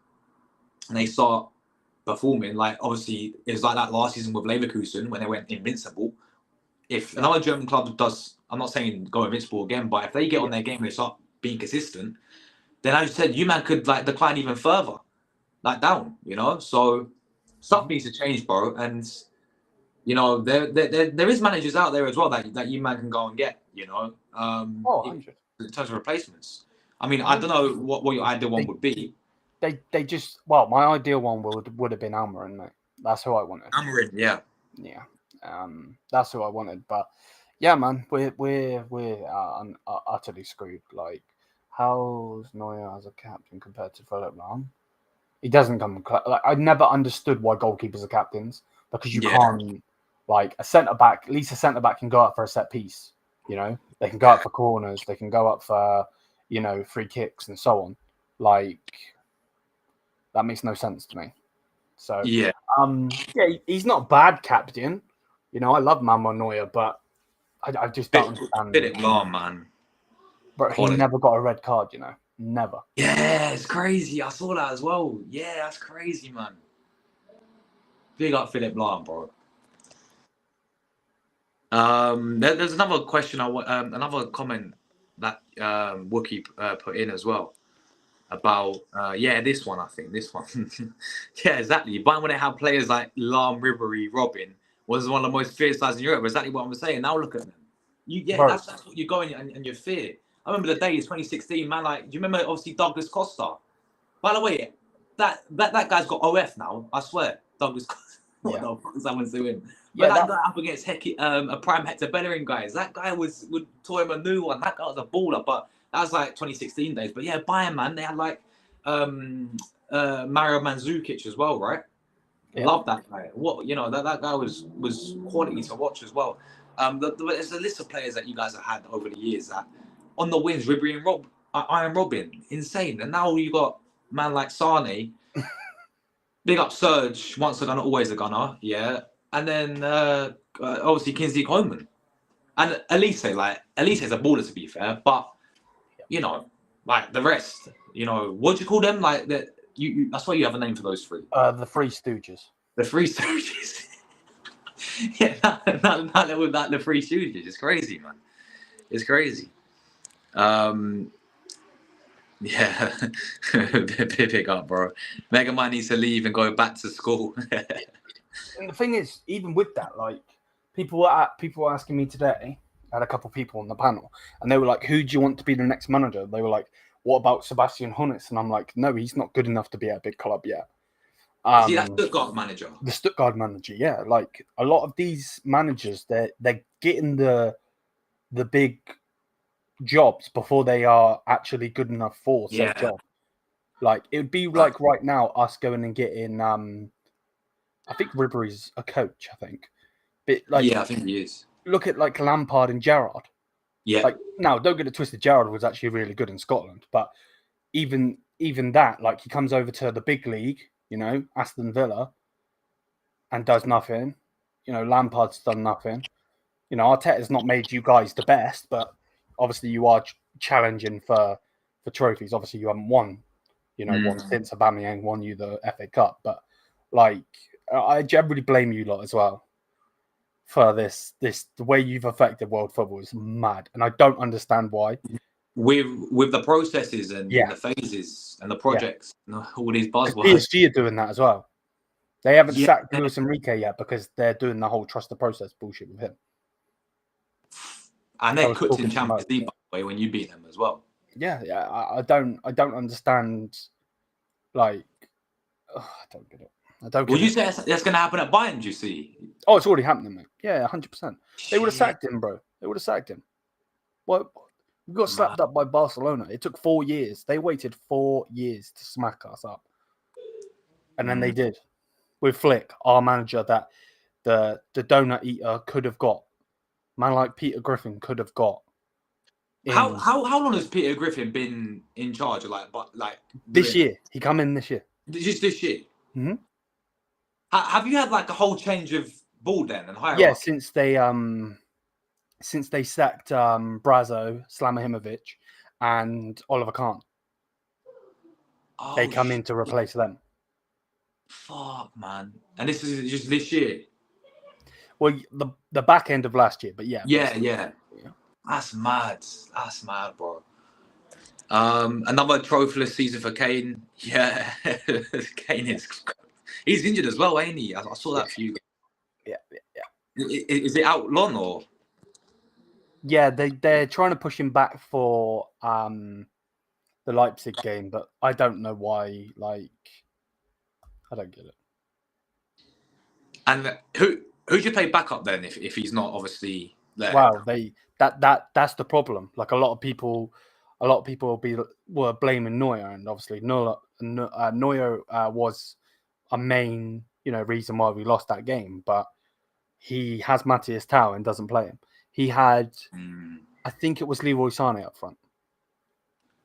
and they start performing, like obviously it was like that last season with Leverkusen when they went invincible. If another German club does, I'm not saying go invincible again, but if they get on their game and they start being consistent, then as you said, you man could like decline even further, like down, So stuff needs to change, bro. And there is managers out there as well that you man can go and get, Oh, 100. in terms of replacements. I mean, I don't know what your ideal one would be. They just, well, my ideal one would have been Almiron, mate. That's who I wanted. Almiron, yeah. Yeah. That's who I wanted. But yeah, man, we're utterly screwed. Like, how's Neuer as a captain compared to Philip Lahm? He doesn't come. Like, I never understood why goalkeepers are captains, because you can't, like, a centre back. At least a centre back can go up for a set piece. They can go up for corners. They can go up for free kicks and so on. Like, that makes no sense to me. So yeah, he's not a bad captain. I love Manuel Neuer, but I just don't understand. Philip Lahm, man. But he never got a red card, never. Yeah, it's crazy. I saw that as well. Yeah, that's crazy, man. Big up Philip Lahm, bro. There's another question. Another comment that Wookie put in as well about this one. I think this one. Yeah, exactly. But when they have players like Lahm, Ribery, Robin, was one of the most fierce sides in Europe. Exactly what I'm saying. Now look at them. That's what you're going and you fear. I remember the days 2016, man. Like, do you remember obviously Douglas Costa? By the way, that guy's got OF now. I swear, Douglas Costa. What the fuck is someone doing? But that guy up against a prime Hector Bellerin guys. That guy would tour him a new one. That guy was a baller. But that was like 2016 days. But yeah, Bayern, man, they had like Mario Mandzukic as well, right? Yeah. Love that guy. That guy was quality to watch as well. There's a list of players that you guys have had over the years that on the wings, Ribery and Iron Robin, insane. And now you got man like Sane. Big up Serge, once a gunner, always a gunner, yeah. And then obviously Kingsley Coman. And Elise is a baller, to be fair, but like the rest, what do you call them? Like that, I swear you have a name for those three. The Three Stooges. The Three Stooges. Yeah, not the Three Stooges. It's crazy, man. It's crazy. Yeah, pick up, bro. Mega Man needs to leave and go back to school. And the thing is, even with that, like people were asking me today. I had a couple of people on the panel, and they were like, "Who do you want to be the next manager?" They were like, "What about Sebastian Hoeneß?" And I'm like, "No, he's not good enough to be at a big club yet." See, that Stuttgart manager. The Stuttgart manager, yeah. Like a lot of these managers, they're getting the big jobs before they are actually good enough for said job. Like it would be like right now us going and getting I think Ribery's a coach, I think. But like I think he is. Look at like Lampard and Gerrard. Yeah. Like now don't get it twisted, Gerrard was actually really good in Scotland, but even that, like he comes over to the big league, Aston Villa, and does nothing. Lampard's done nothing. Arteta's not made you guys the best, but obviously you are challenging for trophies. Obviously you haven't won, one since Aubameyang won you the FA Cup. But like, I generally blame you lot as well for this. The way you've affected world football is mad, and I don't understand why. With the processes and the phases and the projects, all these buzzwords. PSG are doing that as well. They haven't sacked Luis Enrique yet because they're doing the whole trust the process bullshit with him. And they're cooked in Champions League, by the way, when you beat them as well. Yeah. I don't understand. Like, I don't get it. Would you say that's going to happen at Bayern? Do you see? Oh, it's already happening, mate. Yeah, 100%. They would have sacked him, bro. They would have sacked him. Well, we got slapped up by Barcelona. It took 4 years. They waited 4 years to smack us up, and then they did. with Flick, our manager, that the donut eater could have got. Man like Peter Griffin could have got. How long has Peter Griffin been in charge of This year? He come in this year. Just this year. Mm-hmm. Have you had like a whole change of ball then and hierarchy? Yeah, since they sacked Brazo, Slamahimovic, and Oliver Kahn. Oh, they come in to replace them. Fuck, man. And this is just this year? Well, the back end of last year, but yeah. Yeah. That's mad. That's mad, bro. Another trophyless season for Kane. Yeah. Kane he's injured as well, ain't he? I saw that for you. Yeah. Is it out long or? Yeah, they're trying to push him back for the Leipzig game, but I don't know why. Like, I don't get it. And who should play backup then if he's not obviously there? Wow, that's the problem. Like a lot of people were blaming Neuer, and obviously Neuer was a main reason why we lost that game. But he has Matthias Tau and doesn't play him. He had, I think it was Leroy Sané up front.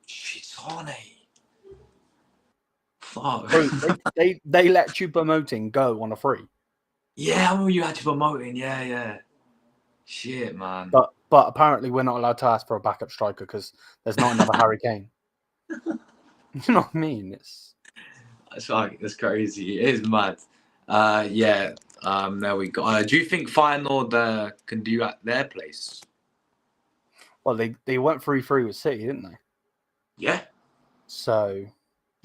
Sané. Fuck. They let Choupo-Moting go on a free. Yeah, I remember you had Choupo-Moting. Yeah. Shit, man. But apparently we're not allowed to ask for a backup striker because there's not another Harry Kane. You know what I mean? That's crazy. It is mad. There we go. Do you think Feyenoord can do at their place? Well, they went 3-3 with City, didn't they? Yeah. So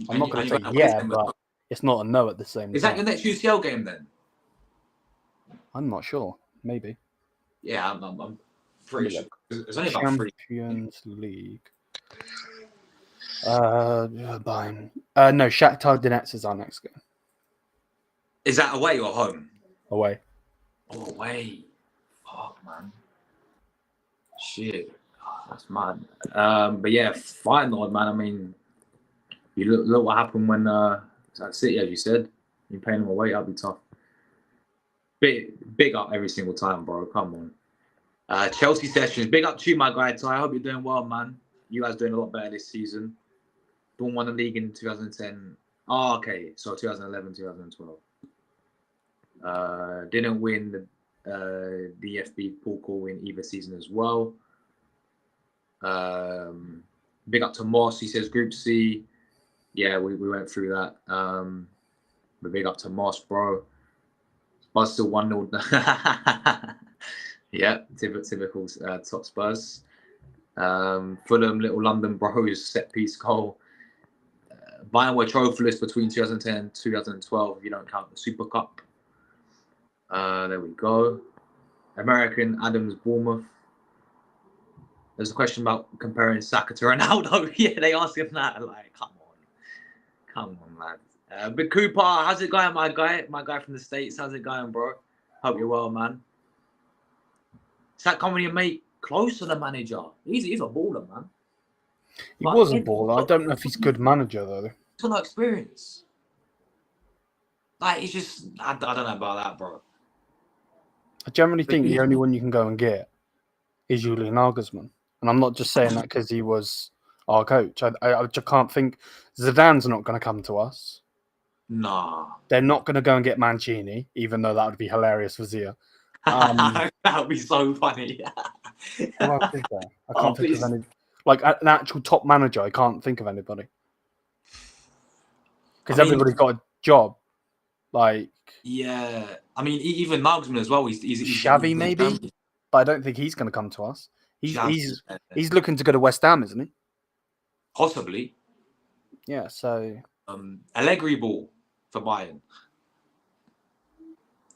I'm not going to say yeah, but it's not a no at the same time. Is that your next UCL game then? I'm not sure. Maybe. Yeah, I'm pretty sure. It's only about Champions League. Bayern. No, Shakhtar Donetsk is our next game. Is that away or home? Away. Oh, away. Fuck, man. Shit. Oh, that's mad. But yeah, Feyenoord, man. I mean, you look what happened when it's at City, as you said. You're paying them away, that'd be tough. Big up every single time, bro. Come on. Chelsea Sessions. Big up to you, my guy, Ty. I hope you're doing well, man. You guys doing a lot better this season. Dawn won the league in 2010. Oh, okay. So 2011, 2012. Didn't win the DFB Pokal in either season as well. Big up to Moss. He says Group C. Yeah, we went through that. But big up to Moss, bro. Spurs still 1-0. Yeah, typical top Spurs. Fulham, Little London Bros, set piece goal. Bayern were trophyless between 2010 and 2012 if you don't count the Super Cup. There we go. American Adams Bournemouth. There's a question about comparing Saka to Ronaldo. Yeah, they ask him that. Like, come on, man. But Cooper, how's it going, my guy? My guy from the States, how's it going, bro? Hope you're well, man. Is that Kompany, mate, close to the manager? He's a baller, man. He was a baller. I don't know if he's a good manager, though. He's got no experience. Like, he's just... I don't know about that, bro. I generally think the only one you can go and get is Julian Nagelsmann. And I'm not just saying that because he was our coach. I just can't think... Zidane's not going to come to us. Nah. They're not going to go and get Mancini, even though that would be hilarious for Zia. That would be so funny. I can't think of any... Like, an actual top manager, I can't think of anybody. Because everybody's got a job. Like... Yeah. I mean, even Nagelsmann as well. He's Xavi, maybe? But I don't think he's going to come to us. He's looking to go to West Ham, isn't he? Possibly. Yeah, so... Allegri ball for Bayern.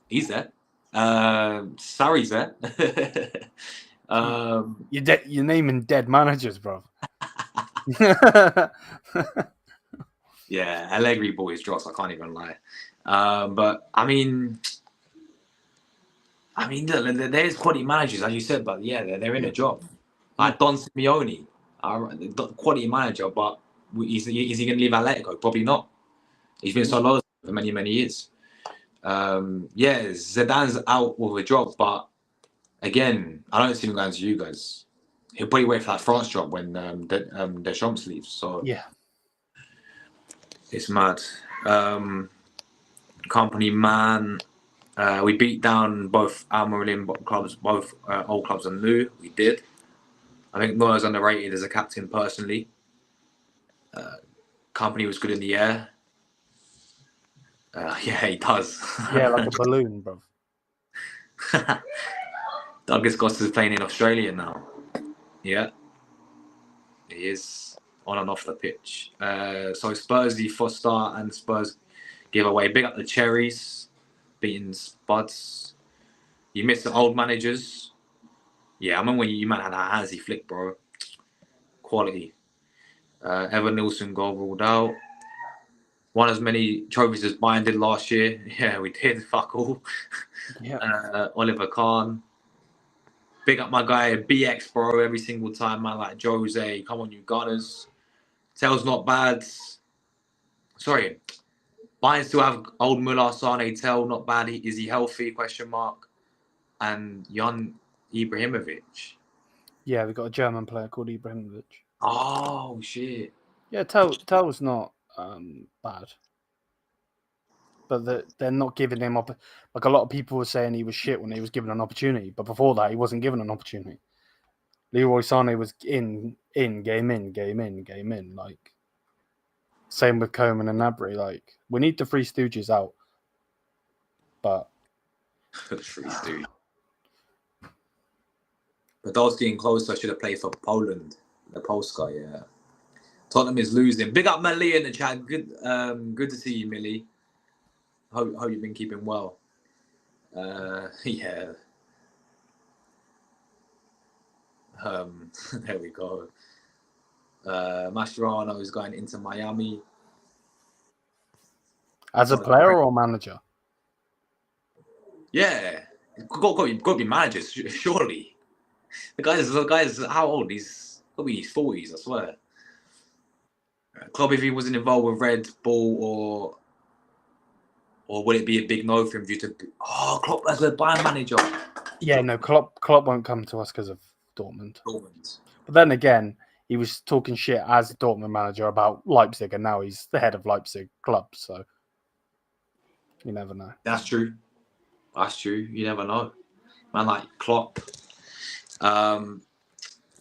He's there. Sarri's there. You're naming dead managers, bro. Yeah, Allegri ball is drops. I can't even lie. But I mean, there's quality managers, as you said, but yeah, they're in a job. Like Don Simeone, quality manager, but is he going to leave Atletico? Probably not. He's been so low for many, many years. Yeah, Zidane's out with a job, but again, I don't see him going to you guys. He'll probably wait for that France job when Deschamps leaves. So Yeah. it's mad. Company man. We beat down both Almerlin clubs, both old clubs and new. We did. I think Neuer's underrated as a captain personally. Company was good in the air. Yeah, he does. Yeah, like a balloon, bro. Douglas Costa's playing in Australia now. Yeah, he is on and off the pitch. So Spurs, the Foster and Spurs give away. Big up the Cherries, beating Spuds. You missed the old managers. Yeah, I remember when you man had a Hansi Flick, bro. Quality. Evan Nilsson goal ruled out. Won as many trophies as Bayern did last year. Yeah, we did. Fuck all. Yeah. Oliver Kahn. Big up my guy BX, bro. Every single time, man. Like Jose, come on, you Gunners. Tell's not bad. Sorry, Bayern still have old Muller, Sane, Tell not bad. Is he healthy? Question mark. And Jan Ibrahimovic. Yeah, we got a German player called Ibrahimovic. Oh shit. Yeah, Tell was not bad, but they're not giving him up. Like a lot of people were saying he was shit when he was given an opportunity, but before that he wasn't given an opportunity. Leroy Sané was game in. Like same with Coman and Gnabry. Like we need the Three Stooges out, but Three Stooges. Podolski getting closer. Should have played for Poland. The Polska, yeah. Tottenham is losing. Big up Millie in the chat. Good, good to see you, Millie. Hope you've been keeping well. Yeah. There we go. Mascherano is going into Miami. as a player or manager, Yeah, got to be managers, surely. The guy's how old? He's got to be in his 40s, I swear. Klopp, if he wasn't involved with Red Bull, or would it be a big no for him due to Klopp as a Bayern manager? yeah, no, Klopp won't come to us because of Dortmund. Dortmund. But then again, he was talking shit as a Dortmund manager about Leipzig, and now he's the head of Leipzig club. So you never know. That's true. That's true. You never know. Man like Klopp.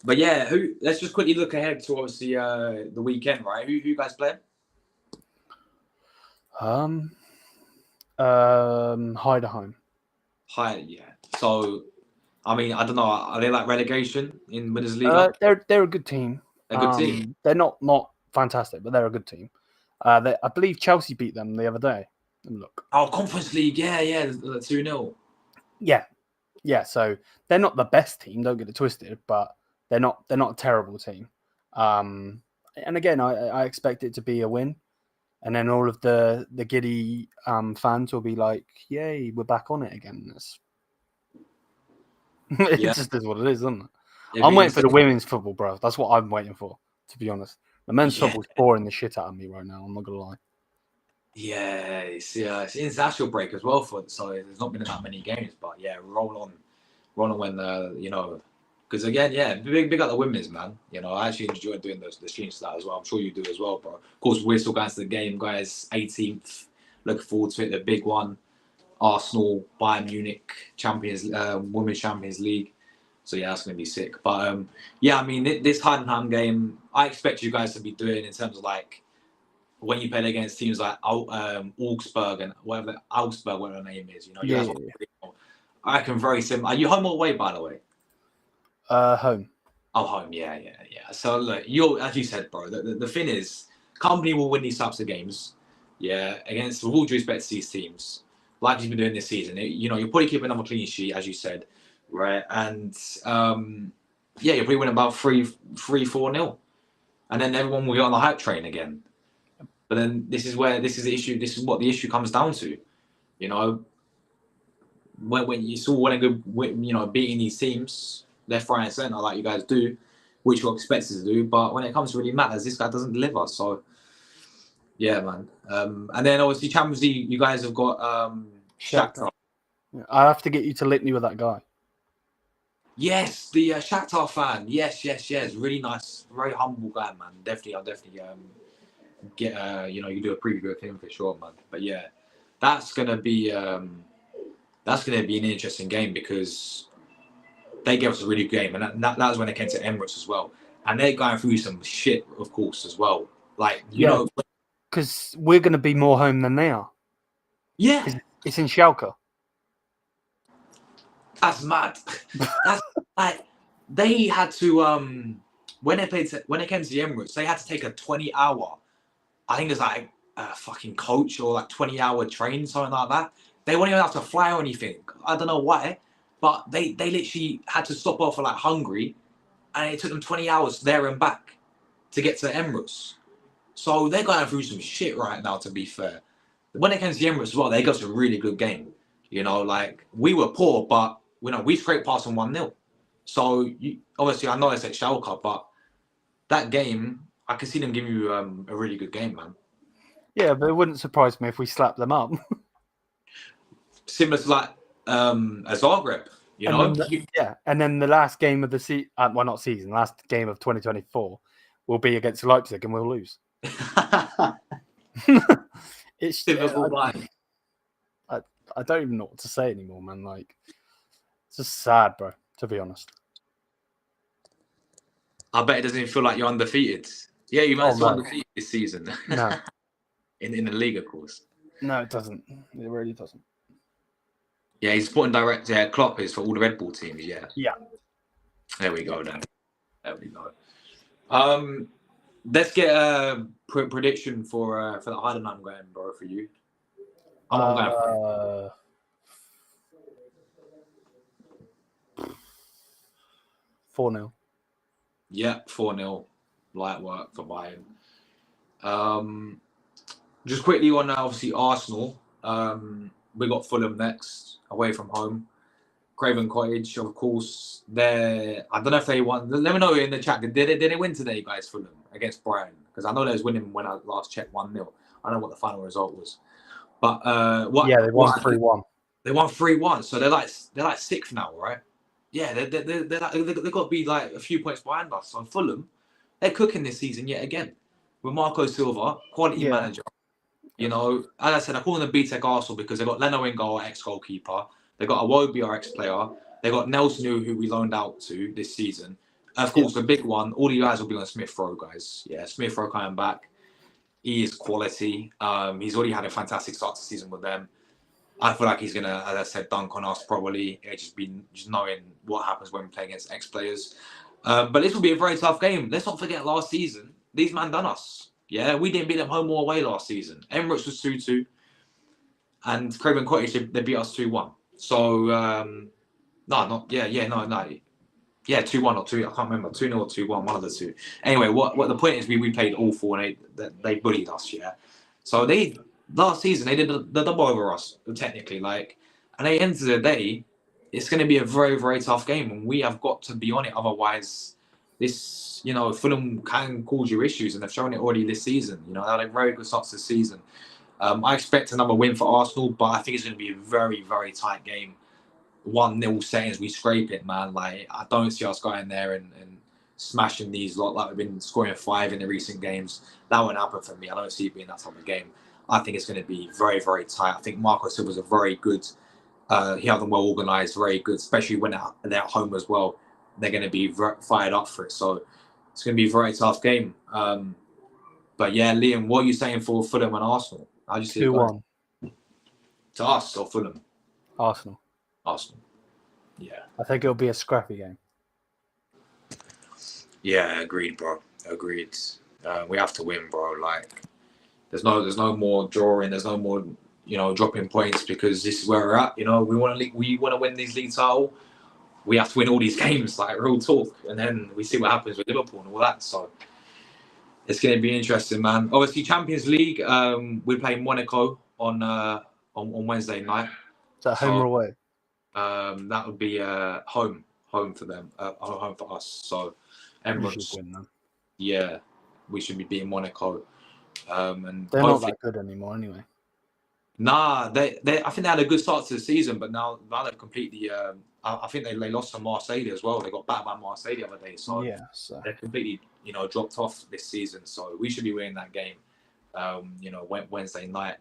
But yeah, let's just quickly look ahead to obviously the weekend, right? Who you guys playing? Heidenheim. Yeah. So, I mean, I don't know. Are they like relegation in Bundesliga? They're a good team. A good team. They're not fantastic, but they're a good team. I believe Chelsea beat them the other day. Look. Oh, Conference League. Yeah. 2-0. Yeah. So they're not the best team. Don't get it twisted, but they're not a terrible team. And again, I expect it to be a win. And then all of the giddy fans will be like, "Yay, we're back on it again." It just is what it is, isn't it? Yeah, I'm waiting for the women's football, bro. That's what I'm waiting for, to be honest. The men's football's boring the shit out of me right now. I'm not gonna lie. Yeah, it's international break as well so there's not been that many games, but yeah, roll on when because again, big up the women's, man. I actually enjoy doing the streams to that as well. I'm sure you do as well, bro. Of course, we're still going to the game, guys. 18th, looking forward to it. The big one, Arsenal, Bayern Munich, Women's Champions League. So yeah, that's going to be sick. But yeah, I mean, this Heidenheim game, I expect you guys to be doing in terms of like when you play against teams like Augsburg and whatever the name is. I reckon very similar. Are you home or away, by the way? Home. Oh, home. Yeah. So look, as you said, bro. The thing is, Kompany will win these types of games. Yeah, with all due respect to these teams, like he's been doing this season. You're probably keeping another clean sheet, as you said, right? And you're probably winning about 3-4-0, and then everyone will get on the hype train again. But then this is the issue. This is what the issue comes down to. When you saw well and good, beating these teams left, right, and centre like you guys do, which you're expected to do. But when it comes to really matters, this guy doesn't deliver. So, yeah, man. And then obviously Champions League, you guys have got Shakhtar. I have to get you to link me with that guy. Yes, the Shakhtar fan. Yes. Really nice, very humble guy, man. I'll definitely get you do a preview of him for sure, man. But yeah, that's gonna be an interesting game because they gave us a really good game, and that was when they came to Emirates as well, and they're going through some shit, of course, as well. Like because we're gonna be more home than they are. Yeah, it's in Schalke. That's mad. That's like they had to when they came to the Emirates, they had to take a 20-hour. I think it's like a fucking coach or like 20-hour train, something like that. They weren't even have to fly or anything. I don't know why, but they literally had to stop off for like Hungary, and it took them 20 hours there and back to get to the Emirates. So they're going through some shit right now. To be fair, when it came to the Emirates as well, they got some really good game. Like we were poor, but we scraped past them 1-0. So obviously, I know it's at Schalke, but that game, I can see them giving you a really good game, man. Yeah, but it wouldn't surprise me if we slapped them up. Similar to like a Zagreb, and then the last game of the season, last game of 2024 will be against Leipzig, and we'll lose. It's typical. I don't even know what to say anymore, man. Like, it's just sad, bro. To be honest, I bet it doesn't even feel like you're undefeated. Yeah, you might be undefeated this season. No, in the league, of course. No, it doesn't. It really doesn't. Yeah, he's sporting director. Yeah, Klopp is for all the Red Bull teams. Yeah. Yeah. There we go. Then. There we go. Let's get a prediction for the Heidenheim game, bro. For you. I'm not going 4-0. Yeah, 4-0. Light work for Bayern. Just quickly on obviously Arsenal. We got Fulham next, away from home. Craven Cottage, of course. I don't know if they won. Let me know in the chat. Did they win today, guys, Fulham against Brighton? Because I know they was winning when I last checked 1-0. I don't know what the final result was. But Yeah, they won 3-1. They won 3-1, so they're like sixth now, right? Yeah, they've got to be like a few points behind us. So Fulham, they're cooking this season yet again with Marco Silva, quality manager. As I said, I call them the BTEC Arsenal because they've got Leno in goal, ex-goalkeeper. They've got Iwobi, our ex-player. They've got Nelson, who we loaned out to this season. Of course, the big one, all you guys will be on Smith Rowe, guys. Yeah, Smith Rowe coming back. He is quality. He's already had a fantastic start to the season with them. I feel like he's going to, as I said, dunk on us probably. Just knowing what happens when we play against ex-players. But this will be a very tough game. Let's not forget last season, these man done us. Yeah, we didn't beat them home or away last season. Emirates was 2-2. And Craven Cottage, they beat us 2-1. So, no. Yeah, 2-1 or 2. I can't remember. 2-0 or 2-1, one of the two. Anyway, what the point is, we played all four and they bullied us, yeah. So last season, they did the double over us, technically. And at the end of the day, it's going to be a very, very tough game. And we have got to be on it. Otherwise, this, Fulham can cause you issues. And they've shown it already this season. They had a very good start to the season. I expect another win for Arsenal, but I think it's going to be a very, very tight game. 1-0 settings, we scrape it, man. I don't see us going there and smashing these lot like we've been scoring 5 in the recent games. That won't happen for me. I don't see it being that type of game. I think it's going to be very, very tight. I think Marco Silva's a very good, he has them well organised, very good, especially when they're at home as well. They're going to be fired up for it. So it's going to be a very tough game. But yeah, Liam, what are you saying for Fulham and Arsenal? How do you see 2-1. To us or Fulham? Arsenal. Yeah. I think it'll be a scrappy game. Yeah, agreed, bro. Agreed. We have to win, bro. There's no more drawing. There's no more, dropping points because this is where we're at. We want to win this league title. We have to win all these games, real talk, and then we see what happens with Liverpool and all that. So it's going to be interesting, man. Obviously, Champions League. We're playing Monaco on Wednesday night. Is that home or away? That would be home for them, home for us. So Emirates, we should win them. Yeah, we should be beating Monaco. And they're not that good anymore, anyway. Nah, I think they had a good start to the season, but now they've completely. I think they lost to Marseille as well. They got back by Marseille the other day, so Yeah, so they're completely dropped off this season. So we should be winning that game. Wednesday night,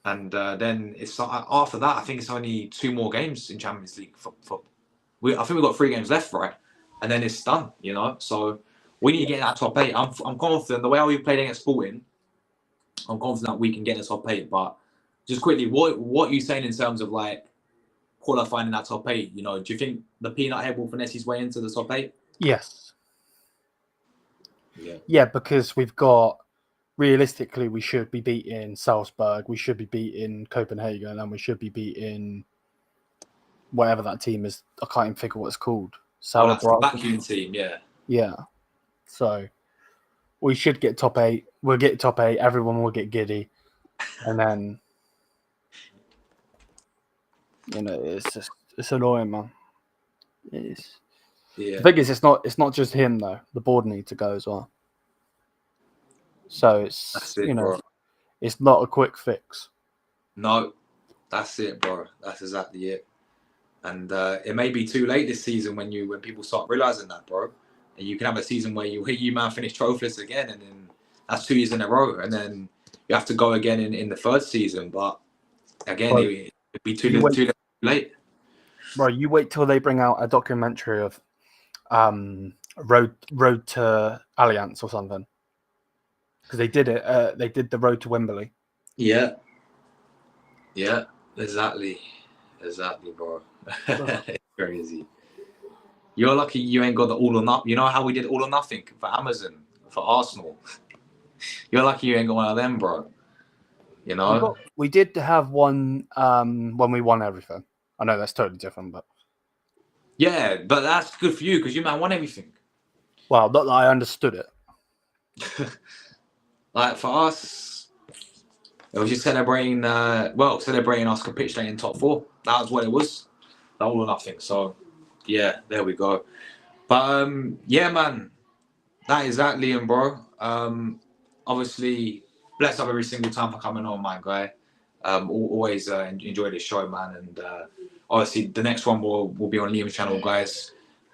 and then it's after that. I think it's only 2 more games in Champions League. I think we've got 3 games left, right? And then it's done. So we need to get in that top 8. I'm confident the way we played against Sporting. I'm confident we can get in the top 8, but just quickly, what are you saying in terms of like qualifying in that top 8? Do you think the peanut head will finesse his way into the top 8? yes, Yeah. yeah, because we've got realistically we should be beating Salzburg, we should be beating Copenhagen, and we should be beating whatever that team is. I can't even figure what it's called. That's the Salzburg. vacuum team, yeah. Yeah. So we should get top 8. We'll get top 8. Everyone will get giddy, and then it's annoying, man. It is. Yeah. The thing is, it's not just him though. The board need to go as well. So That's it, bro. it's not a quick fix. No, that's it, bro. That's exactly it. And it may be too late this season when people start realizing that, bro. And you can have a season where you finish trophyless again, and then that's 2 years in a row, and then you have to go again in the third season. But again, it'd be too late. Bro, you wait till they bring out a documentary of Road to Allianz or something, because they did it. They did the Road to Wembley. Yeah, exactly, bro. It's crazy. You're lucky you ain't got the all or nothing. You know how we did all or nothing for Amazon, for Arsenal? You're lucky you ain't got one of them, bro. We did have one when we won everything. I know that's totally different, but yeah, but that's good for you because you won everything. Well, not that I understood it. Like for us, it was just celebrating us capitulating top 4. That was what it was. That all or nothing. So yeah, there we go. But yeah, man, that is that, Liam, bro. Obviously, bless up every single time for coming on, my guy. Always enjoy this show, man, and obviously the next one will be on Liam's channel, guys.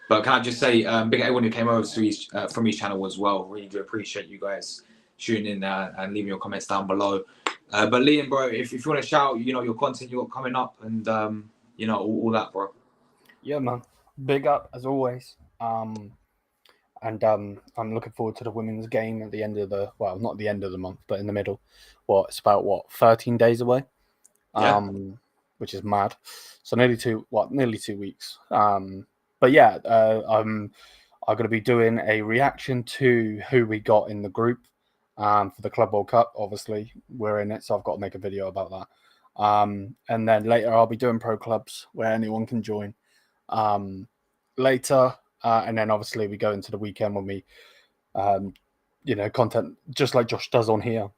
But can I just say, big everyone who came over to from his channel as well. Really do appreciate you guys tuning in and leaving your comments down below. But Liam, bro, if you want to shout, your content you got coming up and all that, bro. Yeah, man. Big up as always. And I'm looking forward to the women's game at the end of not the end of the month, but in the middle. It's about 13 days away. Yeah. Which is mad. So nearly 2 weeks. But yeah, I'm going to be doing a reaction to who we got in the group for the Club World Cup. Obviously, we're in it, so I've got to make a video about that. And then later I'll be doing pro clubs where anyone can join. Later, and then obviously we go into the weekend when we, content just like Josh does on here,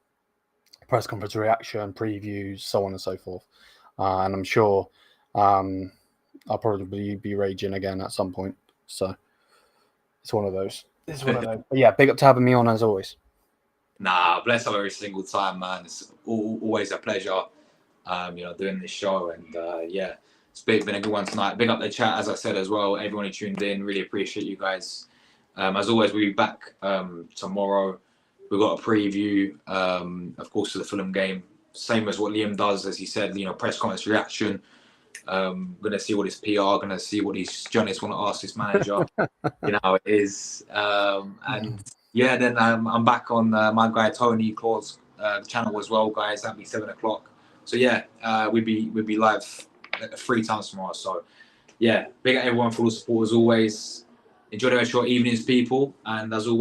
press conference reaction, previews, so on and so forth. And I'm sure I'll probably be raging again at some point. So it's one of those. But yeah, big up to having me on as always. Nah, bless up every single time, man. It's always a pleasure, doing this show. And yeah, it's been a good one tonight. Big up the chat, as I said as well. Everyone who tuned in, really appreciate you guys. As always, we'll be back tomorrow. We've got a preview, of course, to the Fulham game. Same as what Liam does, as he said, press conference reaction. Going to see what his PR, going to see what these journalists want to ask this manager. It is. And yeah, then I'm back on my guy Tony Claw's channel as well, guys. That'll be 7 o'clock. So yeah, we'll be live 3 times tomorrow. So yeah, big up everyone for all the support as always. Enjoy the rest of your evenings, people. And as always,